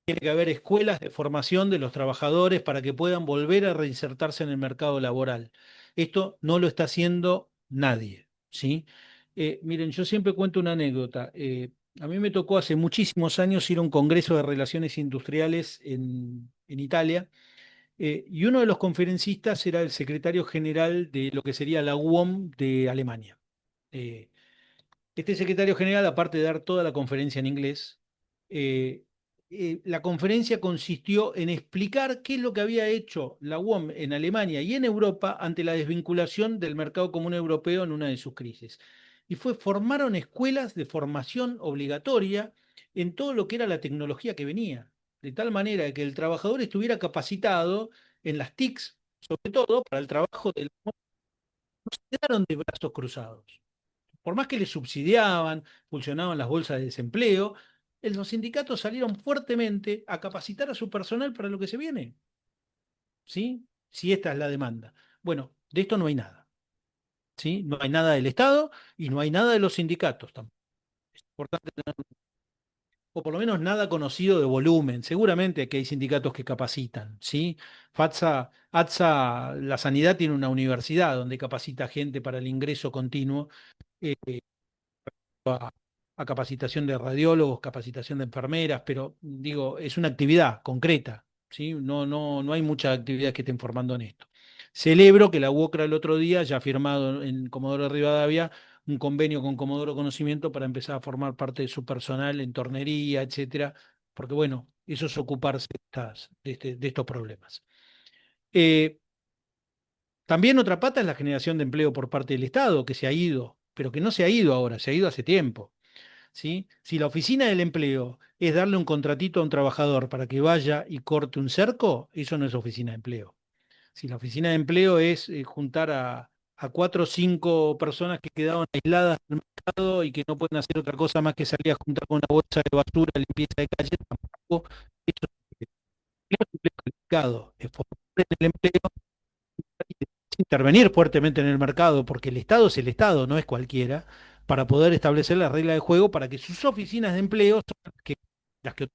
S2: Tiene que haber escuelas de formación de los trabajadores para que puedan volver a reinsertarse en el mercado laboral. Esto no lo está haciendo nadie, ¿sí? Miren, yo siempre cuento una anécdota. A mí me tocó hace muchísimos años ir a un congreso de relaciones industriales en Italia, y uno de los conferencistas era el secretario general de lo que sería la UOM de Alemania. Eh, este secretario general, aparte de dar toda la conferencia en inglés, eh, la conferencia consistió en explicar qué es lo que había hecho la UOM en Alemania y en Europa ante la desvinculación del mercado común europeo en una de sus crisis. Y formaron escuelas de formación obligatoria en todo lo que era la tecnología que venía, de tal manera que el trabajador estuviera capacitado en las TICs, sobre todo para el trabajo del... No se quedaron de brazos cruzados. Por más que le subsidiaban, funcionaban las bolsas de desempleo, los sindicatos salieron fuertemente a capacitar a su personal para lo que se viene, ¿sí? Si esta es la demanda. Bueno, de esto no hay nada, ¿sí? No hay nada del Estado y no hay nada de los sindicatos tampoco. Es importante o por lo menos nada conocido de volumen. Seguramente que hay sindicatos que capacitan, ¿sí? ATSA, la sanidad tiene una universidad donde capacita gente para el ingreso continuo. eh, a capacitación de radiólogos, capacitación de enfermeras, pero digo, es una actividad concreta, ¿sí? No hay muchas actividades que estén formando en esto. Celebro que la UOCRA el otro día ya ha firmado en Comodoro Rivadavia un convenio con Comodoro Conocimiento para empezar a formar parte de su personal en tornería, etcétera, porque bueno, eso es ocuparse de estos problemas. Eh, También otra pata es la generación de empleo por parte del Estado, que se ha ido, pero que no se ha ido ahora, se ha ido hace tiempo. ¿Sí? Si la oficina del empleo es darle un contratito a un trabajador para que vaya y corte un cerco, eso no es oficina de empleo. Si la oficina de empleo es juntar a cuatro o cinco personas que quedaban aisladas del mercado y que no pueden hacer otra cosa más que salir a juntar con una bolsa de basura, limpieza de calle, tampoco eso es un empleo calificado. Es formar en el empleo y intervenir fuertemente en el mercado, porque el Estado es el Estado, no es cualquiera, para poder establecer las reglas de juego para que sus oficinas de empleo son las que,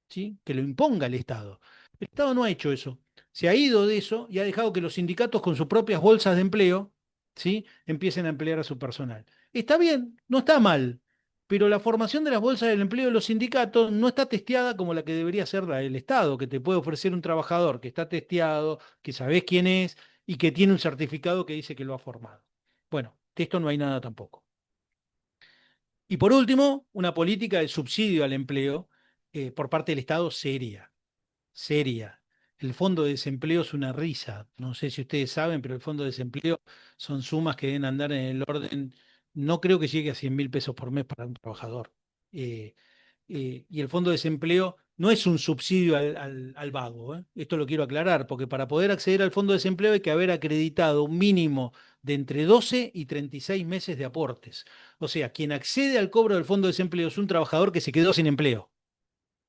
S2: ¿sí? Que lo imponga el Estado. El Estado no ha hecho eso. Se ha ido de eso y ha dejado que los sindicatos con sus propias bolsas de empleo, ¿sí? Empiecen a emplear a su personal. Está bien, no está mal, pero la formación de las bolsas del empleo de los sindicatos no está testeada como la que debería ser la del Estado, que te puede ofrecer un trabajador que está testeado, que sabés quién es y que tiene un certificado que dice que lo ha formado. Bueno, de esto no hay nada tampoco. Y por último, una política de subsidio al empleo por parte del Estado seria, seria. El fondo de desempleo es una risa. No sé si ustedes saben, pero el fondo de desempleo son sumas que deben andar en el orden, no creo que llegue a 100.000 pesos por mes para un trabajador. Eh, y el fondo de desempleo no es un subsidio al vago, ¿eh? Esto lo quiero aclarar, porque para poder acceder al fondo de desempleo hay que haber acreditado un mínimo de entre 12 y 36 meses de aportes. O sea, quien accede al cobro del fondo de desempleo es un trabajador que se quedó sin empleo,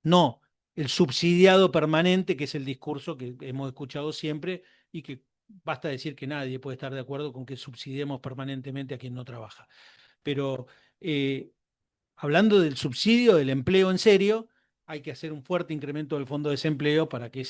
S2: no el subsidiado permanente, que es el discurso que hemos escuchado siempre y que basta decir que nadie puede estar de acuerdo con que subsidiemos permanentemente a quien no trabaja. Pero eh, hablando del subsidio del empleo en serio, hay que hacer un fuerte incremento del fondo de desempleo para que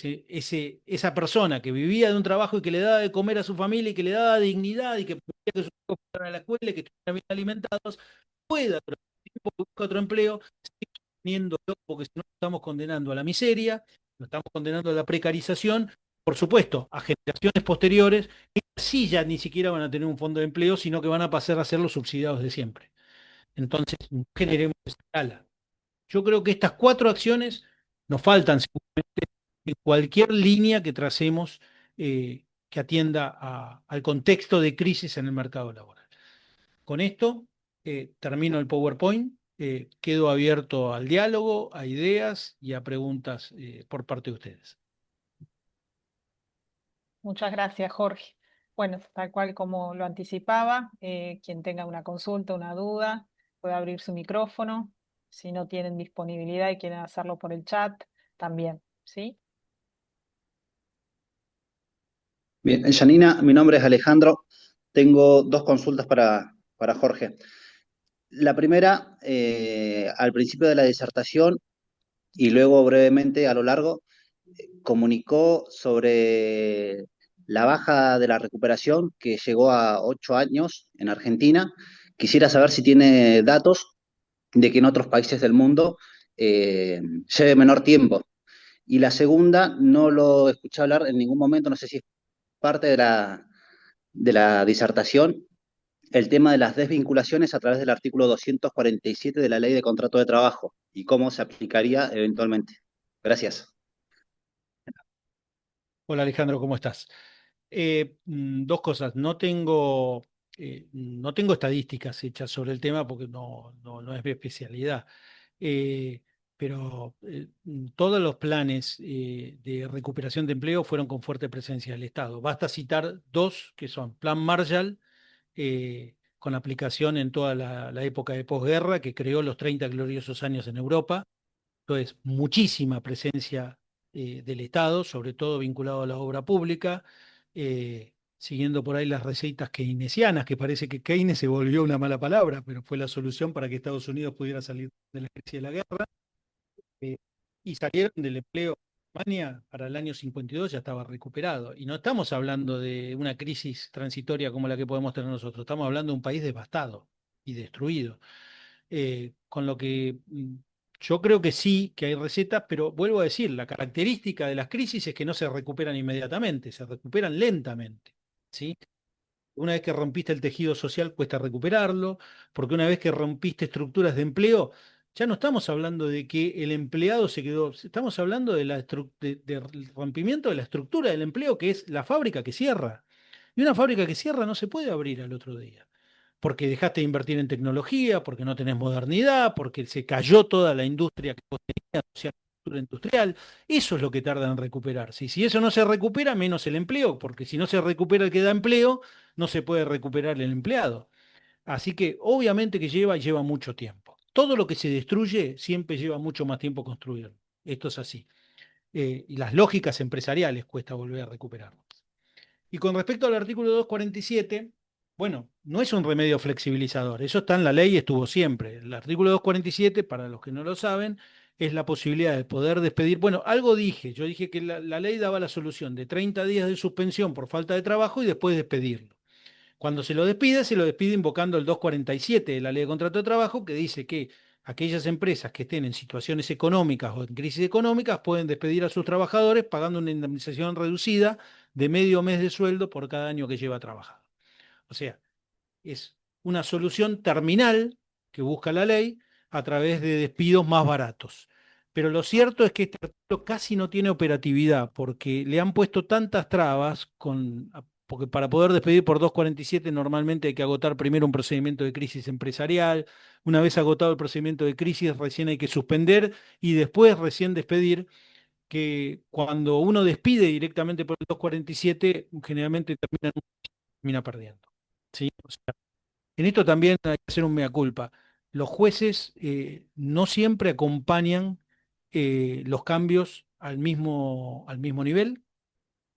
S2: esa persona que vivía de un trabajo y que le daba de comer a su familia y que le daba dignidad y que permitía que sus hijos fueran a la escuela y que estuvieran bien alimentados, pueda, durante el tiempo que busca otro empleo, seguir teniéndolo, porque si no, lo estamos condenando a la miseria, lo estamos condenando a la precarización, por supuesto, a generaciones posteriores, que sí ya ni siquiera van a tener un fondo de empleo, sino que van a pasar a ser los subsidiados de siempre. Entonces, no generemos escala. Yo creo que estas cuatro acciones nos faltan seguramente en cualquier línea que tracemos que atienda al contexto de crisis en el mercado laboral. Con esto termino el PowerPoint. Quedo abierto al diálogo, a ideas y a preguntas por parte de ustedes.
S1: Muchas gracias, Jorge. Bueno, tal cual como lo anticipaba, quien tenga una consulta, una duda, puede abrir su micrófono. Si no tienen disponibilidad y quieren hacerlo por el chat, también, ¿sí?
S3: Bien, Janina, mi nombre es Alejandro. Tengo dos consultas para Jorge. La primera, al principio de la disertación, y luego brevemente a lo largo comunicó sobre la baja de la recuperación que llegó a 8 años en Argentina. Quisiera saber si tiene datos de que en otros países del mundo lleve menor tiempo. Y la segunda, no lo escuché hablar en ningún momento, no sé si es parte de la disertación, el tema de las desvinculaciones a través del artículo 247 de la Ley de Contrato de Trabajo y cómo se aplicaría eventualmente. Gracias.
S2: Hola Alejandro, ¿cómo estás? Dos cosas. No tengo estadísticas hechas sobre el tema porque no es mi especialidad. Eh, pero todos los planes de recuperación de empleo fueron con fuerte presencia del Estado. Basta citar dos que son Plan Marshall, con aplicación en toda la época de posguerra, que creó los 30 gloriosos años en Europa. Entonces, muchísima presencia del Estado, sobre todo vinculado a la obra pública, siguiendo por ahí las recetas keynesianas, que parece que Keynes se volvió una mala palabra, pero fue la solución para que Estados Unidos pudiera salir de la crisis de la guerra. eh, y salieron del empleo. Alemania para el año 52 ya estaba recuperado. Y no estamos hablando de una crisis transitoria como la que podemos tener nosotros, estamos hablando de un país devastado y destruido. Con lo que yo creo que sí, que hay recetas, pero vuelvo a decir, la característica de las crisis es que no se recuperan inmediatamente, se recuperan lentamente. ¿Sí? Una vez que rompiste el tejido social, cuesta recuperarlo, porque una vez que rompiste estructuras de empleo, ya no estamos hablando de que el empleado se quedó, estamos hablando de del rompimiento de la estructura del empleo, que es la fábrica que cierra. Y una fábrica que cierra no se puede abrir al otro día porque dejaste de invertir en tecnología, porque no tenés modernidad, porque se cayó toda la industria que vos tenías, o sea, la cultura industrial. Eso es lo que tarda en recuperarse. Y si eso no se recupera, menos el empleo, porque si no se recupera el que da empleo, no se puede recuperar el empleado. Así que obviamente que lleva mucho tiempo. Todo lo que se destruye siempre lleva mucho más tiempo construirlo. Esto es así. Y las lógicas empresariales cuesta volver a recuperarlo. Y con respecto al artículo 247, bueno, no es un remedio flexibilizador, eso está en la ley y estuvo siempre. El artículo 247, para los que no lo saben, es la posibilidad de poder despedir. Bueno, algo dije, yo dije que la ley daba la solución de 30 días de suspensión por falta de trabajo y después despedirlo. Cuando se lo despide invocando el 247 de la Ley de Contrato de Trabajo, que dice que aquellas empresas que estén en situaciones económicas o en crisis económicas pueden despedir a sus trabajadores pagando una indemnización reducida de medio mes de sueldo por cada año que lleva trabajado. O sea, es una solución terminal que busca la ley a través de despidos más baratos. Pero lo cierto es que este artículo casi no tiene operatividad porque le han puesto tantas trabas porque para poder despedir por 247 normalmente hay que agotar primero un procedimiento de crisis empresarial. Una vez agotado el procedimiento de crisis, recién hay que suspender y después recién despedir, que cuando uno despide directamente por el 247, generalmente termina perdiendo. ¿Sí? O sea, en esto también hay que hacer un mea culpa. Los jueces no siempre acompañan los cambios al mismo nivel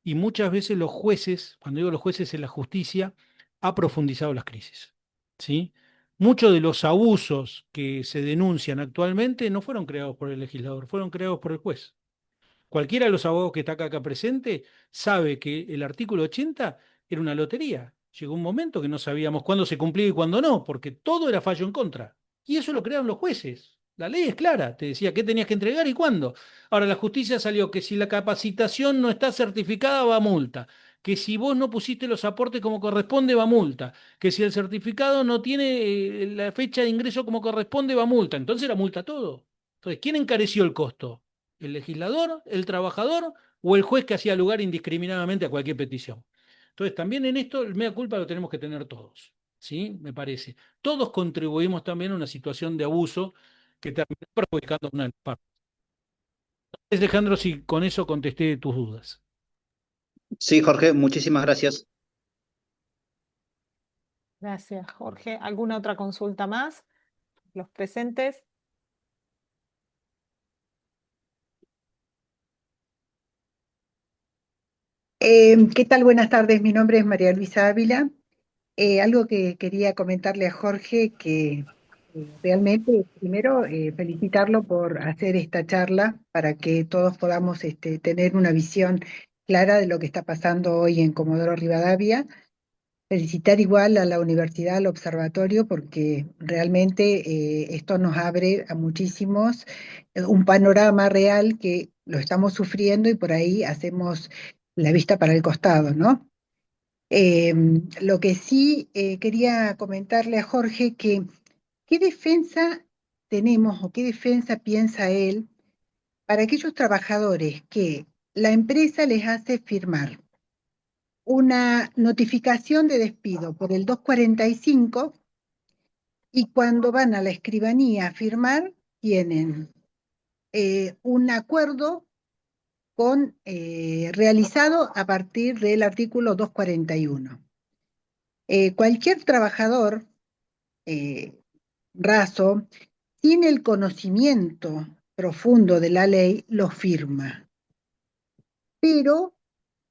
S2: y muchas veces los jueces, cuando digo los jueces en la justicia, ha profundizado las crisis. ¿Sí? Muchos de los abusos que se denuncian actualmente no fueron creados por el legislador, fueron creados por el juez. Cualquiera de los abogados que está acá presente sabe que el artículo 80 era una lotería. Llegó un momento que no sabíamos cuándo se cumplía y cuándo no, porque todo era fallo en contra. Y eso lo crearon los jueces. La ley es clara, te decía qué tenías que entregar y cuándo. Ahora la justicia salió que si la capacitación no está certificada va a multa, que si vos no pusiste los aportes como corresponde va a multa, que si el certificado no tiene la fecha de ingreso como corresponde va a multa. Entonces la multa todo. Entonces, ¿quién encareció el costo? ¿El legislador, el trabajador o el juez que hacía lugar indiscriminadamente a cualquier petición? Entonces, también en esto el mea culpa lo tenemos que tener todos, ¿sí? Me parece. Todos contribuimos también a una situación de abuso que terminó perjudicando a una de las partes. Alejandro, si con eso contesté tus dudas.
S3: Sí, Jorge, muchísimas gracias.
S1: Gracias, Jorge. ¿Alguna otra consulta más? Los presentes.
S4: ¿Qué tal? Buenas tardes. Mi nombre es María Luisa Ávila. Algo que quería comentarle a Jorge, que realmente, primero, felicitarlo por hacer esta charla para que todos podamos tener una visión clara de lo que está pasando hoy en Comodoro Rivadavia. Felicitar igual a la universidad, al observatorio, porque realmente esto nos abre a muchísimos un panorama real que lo estamos sufriendo y por ahí hacemos la vista para el costado, ¿no? Lo que sí quería comentarle a Jorge que qué defensa tenemos o qué defensa piensa él para aquellos trabajadores que la empresa les hace firmar una notificación de despido por el 245 y cuando van a la escribanía a firmar tienen un acuerdo realizado a partir del artículo 241. Cualquier trabajador eh, raso, sin el conocimiento profundo de la ley, lo firma. Pero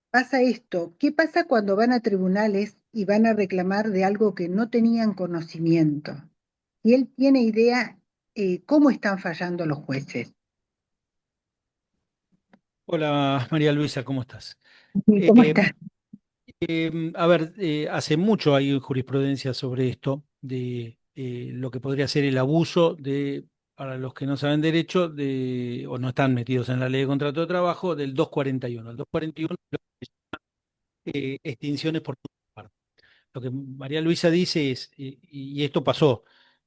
S4: pasa esto, ¿qué pasa cuando van a tribunales y van a reclamar de algo que no tenían conocimiento? Y él tiene idea cómo están fallando los jueces.
S2: Hola María Luisa, ¿cómo estás?
S4: ¿Cómo
S2: Eh,
S4: está?
S2: a ver, hace mucho hay jurisprudencia sobre esto, de lo que podría ser el abuso de, para los que no saben derecho, o no están metidos en la ley de contrato de trabajo, del 241. El 241, extinciones por tu parte. Lo que María Luisa dice es, y esto pasó,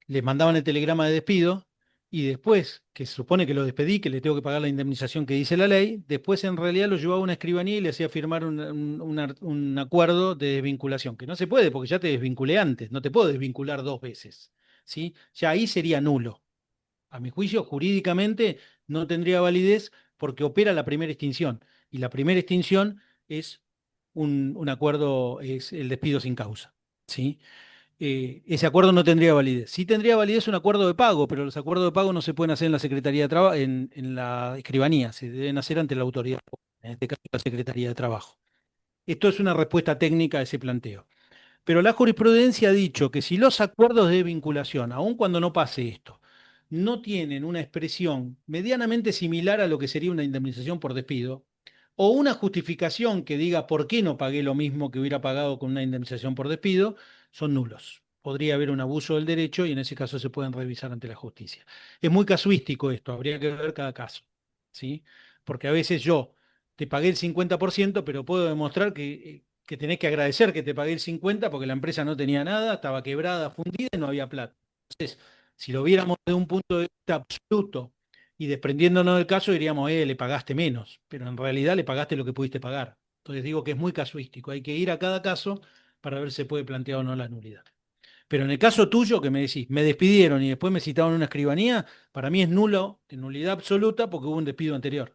S2: les mandaban el telegrama de despido y después, que se supone que lo despedí, que le tengo que pagar la indemnización que dice la ley, después en realidad lo llevaba a una escribanía y le hacía firmar un acuerdo de desvinculación, que no se puede porque ya te desvinculé antes, no te puedo desvincular dos veces, ¿sí? Ya ahí sería nulo. A mi juicio, jurídicamente no tendría validez porque opera la primera extinción. Y la primera extinción es un acuerdo, es el despido sin causa. ¿Sí? Ese acuerdo no tendría validez. Sí tendría validez un acuerdo de pago, pero los acuerdos de pago no se pueden hacer en la Secretaría de Trabajo, en la escribanía, se deben hacer ante la autoridad, en este caso la Secretaría de Trabajo. Esto es una respuesta técnica a ese planteo. Pero la jurisprudencia ha dicho que si los acuerdos de vinculación, aun cuando no pase esto, no tienen una expresión medianamente similar a lo que sería una indemnización por despido, o una justificación que diga por qué no pagué lo mismo que hubiera pagado con una indemnización por despido, son nulos. Podría haber un abuso del derecho y en ese caso se pueden revisar ante la justicia. Es muy casuístico esto, habría que ver cada caso, ¿sí? Porque a veces yo te pagué el 50%, pero puedo demostrar que tenés que agradecer que te pagué el 50% porque la empresa no tenía nada, estaba quebrada, fundida y no había plata. Entonces, si lo viéramos de un punto de vista absoluto y desprendiéndonos del caso, diríamos, le pagaste menos, pero en realidad le pagaste lo que pudiste pagar. Entonces digo que es muy casuístico, hay que ir a cada caso para ver si se puede plantear o no la nulidad. Pero en el caso tuyo, que me decís, me despidieron y después me citaron a una escribanía, para mí es nulo, de nulidad absoluta, porque hubo un despido anterior.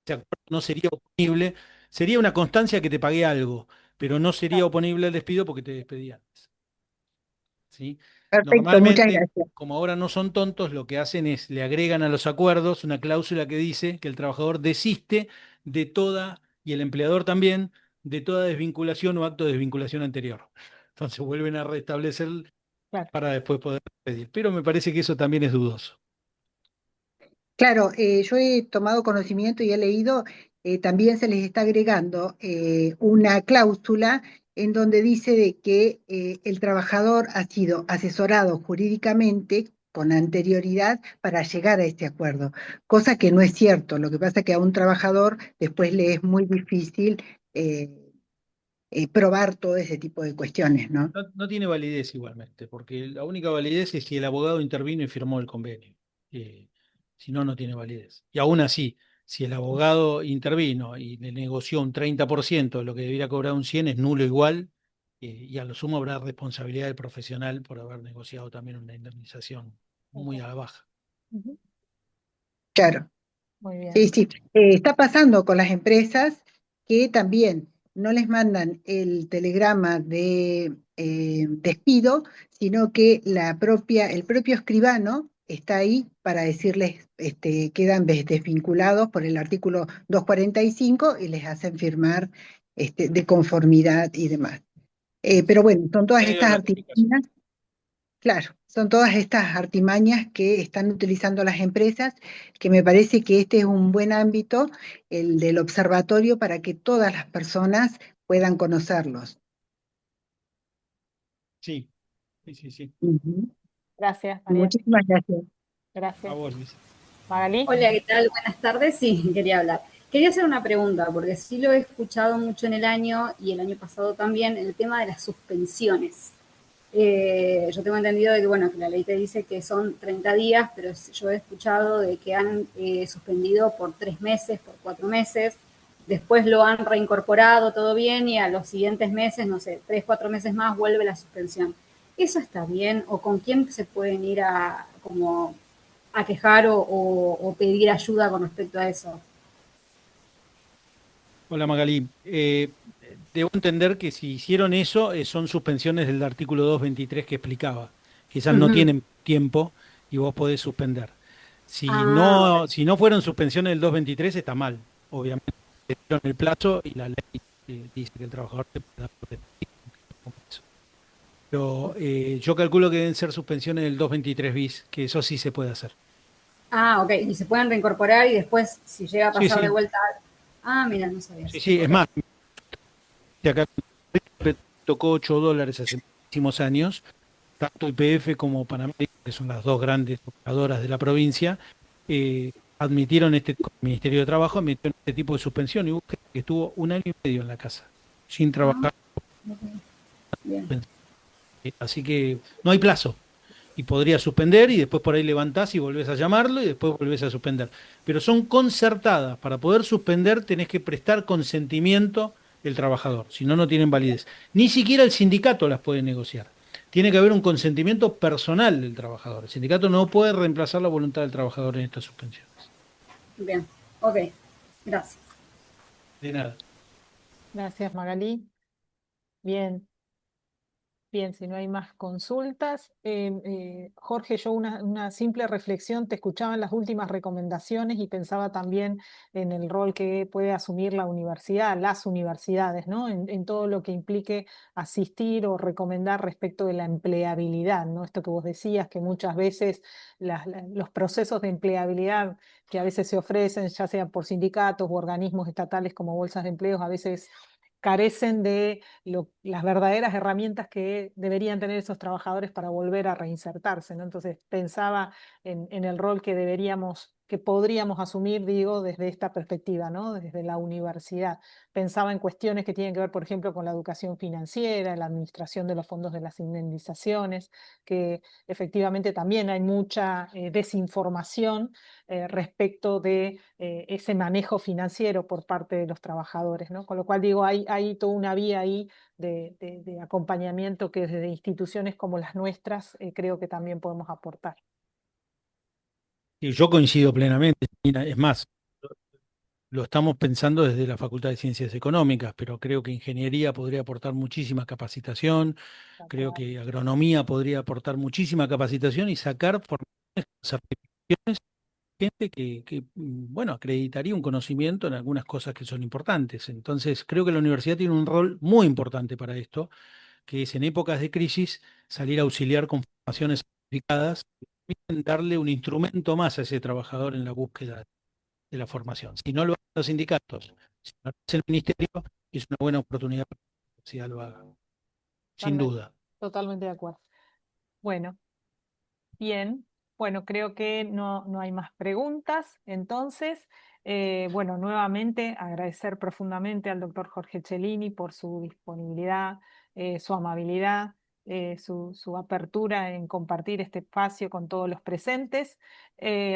S2: Ese acuerdo no sería oponible, sería una constancia que te pagué algo, pero no sería oponible el despido porque te despedí antes. ¿Sí?
S4: Perfecto, muchas
S2: Normalmente,
S4: gracias.
S2: como ahora no son tontos, lo que hacen es le agregan a los acuerdos una cláusula que dice que el trabajador desiste de toda, y el empleador también, de toda desvinculación o acto de desvinculación anterior. Entonces vuelven a restablecer
S1: Claro.
S2: para después poder pedir. Pero me parece que eso también es dudoso.
S4: Claro, yo he tomado conocimiento y he leído, también se les está agregando una cláusula en donde dice de que el trabajador ha sido asesorado jurídicamente con anterioridad para llegar a este acuerdo, cosa que no es cierto. Lo que pasa es que a un trabajador después le es muy difícil eh, probar todo ese tipo de cuestiones, ¿no?
S2: No, no tiene validez igualmente, porque la única validez es si el abogado intervino y firmó el convenio. Si no, no tiene validez. Y aún así, si el abogado intervino y le negoció un 30% de lo que debiera cobrar un 100, es nulo igual, y a lo sumo habrá responsabilidad del profesional por haber negociado también una indemnización muy a la baja.
S1: Ujú.
S4: Claro.
S1: Muy
S4: Sí,
S1: bien.
S4: sí. Está pasando con las empresas que también no les mandan el telegrama de despido, sino que el propio escribano está ahí para decirles, quedan desvinculados por el artículo 245 y les hacen firmar de conformidad y demás. Pero bueno, son todas
S2: Medio de
S4: estas
S2: notificación.
S4: artimañas. Claro, son todas estas artimañas que están utilizando las empresas, que me parece que este es un buen ámbito, el del observatorio, para que todas las personas puedan conocerlos.
S2: Sí, sí, sí, sí.
S4: Ujú.
S1: Gracias, María.
S4: Muchísimas gracias.
S2: A
S1: Gracias.
S2: vos, Luis.
S1: Magalí.
S5: Hola, ¿qué tal? Buenas tardes. Sí, quería hablar. Quería hacer una pregunta, porque sí lo he escuchado mucho en el año y el año pasado también, el tema de las suspensiones. Yo tengo entendido de que, bueno, que la ley te dice que son 30 días, pero yo he escuchado de que han suspendido por 3 meses, por 4 meses, después lo han reincorporado todo bien y a los siguientes meses, no sé, 3, 4 meses más vuelve la suspensión. ¿Eso está bien? ¿O con quién se pueden ir a, como, a quejar o pedir ayuda con respecto a eso?
S2: Hola Magalí. Debo entender que si hicieron eso, son suspensiones del artículo 223 que explicaba. Quizás no
S5: Ujú.
S2: tienen tiempo y vos podés suspender. Si
S5: Ah, ok.
S2: no, si no fueron suspensiones del 223, está mal. Obviamente, dieron el plazo y la ley dice que el trabajador te puede dar por eso. Pero yo calculo que deben ser suspensiones del 223 bis, que eso sí se puede hacer.
S5: Ah, ok. Y se pueden reincorporar y después, si llega a
S2: Sí,
S5: pasar de
S2: sí,
S5: vuelta. Ah, mira, no sabía
S2: sí,
S5: eso.
S2: sí. Es
S5: Ok.
S2: más, acá me tocó $8 hace muchísimos años. Tanto YPF como Panamericana, que son las dos grandes operadoras de la provincia, admitieron el Ministerio de Trabajo admitieron este tipo de suspensión y hubo gente que estuvo 1 año y medio en la casa sin
S5: Ah,
S2: trabajar.
S5: ok. Bien.
S2: Así que no hay plazo. Y podría suspender y después por ahí levantás y volvés a llamarlo y después volvés a suspender. Pero son concertadas. Para poder suspender tenés que prestar consentimiento del trabajador, si no, no tienen validez. Ni siquiera el sindicato las puede negociar. Tiene que haber un consentimiento personal del trabajador. El sindicato no puede reemplazar la voluntad del trabajador en estas suspensiones.
S5: Bien. Ok. Gracias.
S2: De nada.
S1: Gracias, Magalí. Bien. Bien, si no hay más consultas. Jorge, yo una simple reflexión, te escuchaba en las últimas recomendaciones y pensaba también en el rol que puede asumir la universidad, las universidades, ¿no? En todo lo que implique asistir o recomendar respecto de la empleabilidad, ¿no? Esto que vos decías, que muchas veces los procesos de empleabilidad que a veces se ofrecen, ya sea por sindicatos u organismos estatales como bolsas de empleos, a veces carecen de las verdaderas herramientas que deberían tener esos trabajadores para volver a reinsertarse, ¿no? Entonces pensaba en el rol que deberíamos, que podríamos asumir, digo, desde esta perspectiva, ¿no? Desde la universidad. Pensaba en cuestiones que tienen que ver, por ejemplo, con la educación financiera, la administración de los fondos de las indemnizaciones, que efectivamente también hay mucha desinformación respecto de ese manejo financiero por parte de los trabajadores, ¿no? Con lo cual digo, hay toda una vía ahí de acompañamiento que desde instituciones como las nuestras creo que también podemos aportar.
S2: Y yo coincido plenamente. Mira, es más, lo estamos pensando desde la Facultad de Ciencias Económicas, pero creo que ingeniería podría aportar muchísima capacitación,
S1: Tal
S2: creo
S1: cual.
S2: que agronomía podría aportar muchísima capacitación y sacar formaciones, certificaciones, gente bueno, acreditaría un conocimiento en algunas cosas que son importantes. Entonces, creo que la universidad tiene un rol muy importante para esto, que es en épocas de crisis salir a auxiliar con formaciones certificadas, y darle un instrumento más a ese trabajador en la búsqueda de la formación. Si no lo hacen los sindicatos, si no lo hace el ministerio, es una buena oportunidad para que la universidad lo haga, sin
S1: Totalmente,
S2: duda.
S1: totalmente de acuerdo. Bueno, bien, bueno, creo que no hay más preguntas. Entonces, bueno, nuevamente agradecer profundamente al doctor Jorge Cellini por su disponibilidad, su amabilidad, su apertura en compartir este espacio con todos los presentes.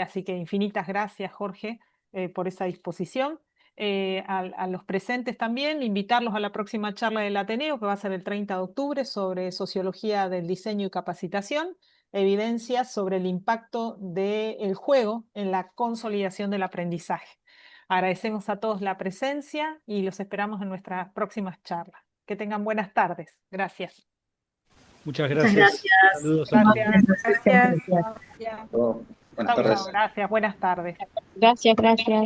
S1: Así que infinitas gracias, Jorge, por esa disposición. A los presentes también, invitarlos a la próxima charla del Ateneo, que va a ser el 30 de octubre, sobre sociología del diseño y capacitación, evidencias sobre el impacto del juego en la consolidación del aprendizaje. Agradecemos a todos la presencia y los esperamos en nuestras próximas charlas. Que tengan buenas tardes. Gracias.
S2: Muchas
S5: Muchas
S2: gracias.
S5: gracias.
S2: Saludos a todos.
S1: Gracias.
S4: Muchas
S1: Gracias.
S4: gracias.
S1: Gracias.
S3: Buenas
S1: Chau, chau.
S3: tardes.
S1: Gracias. Buenas tardes.
S6: Gracias, gracias.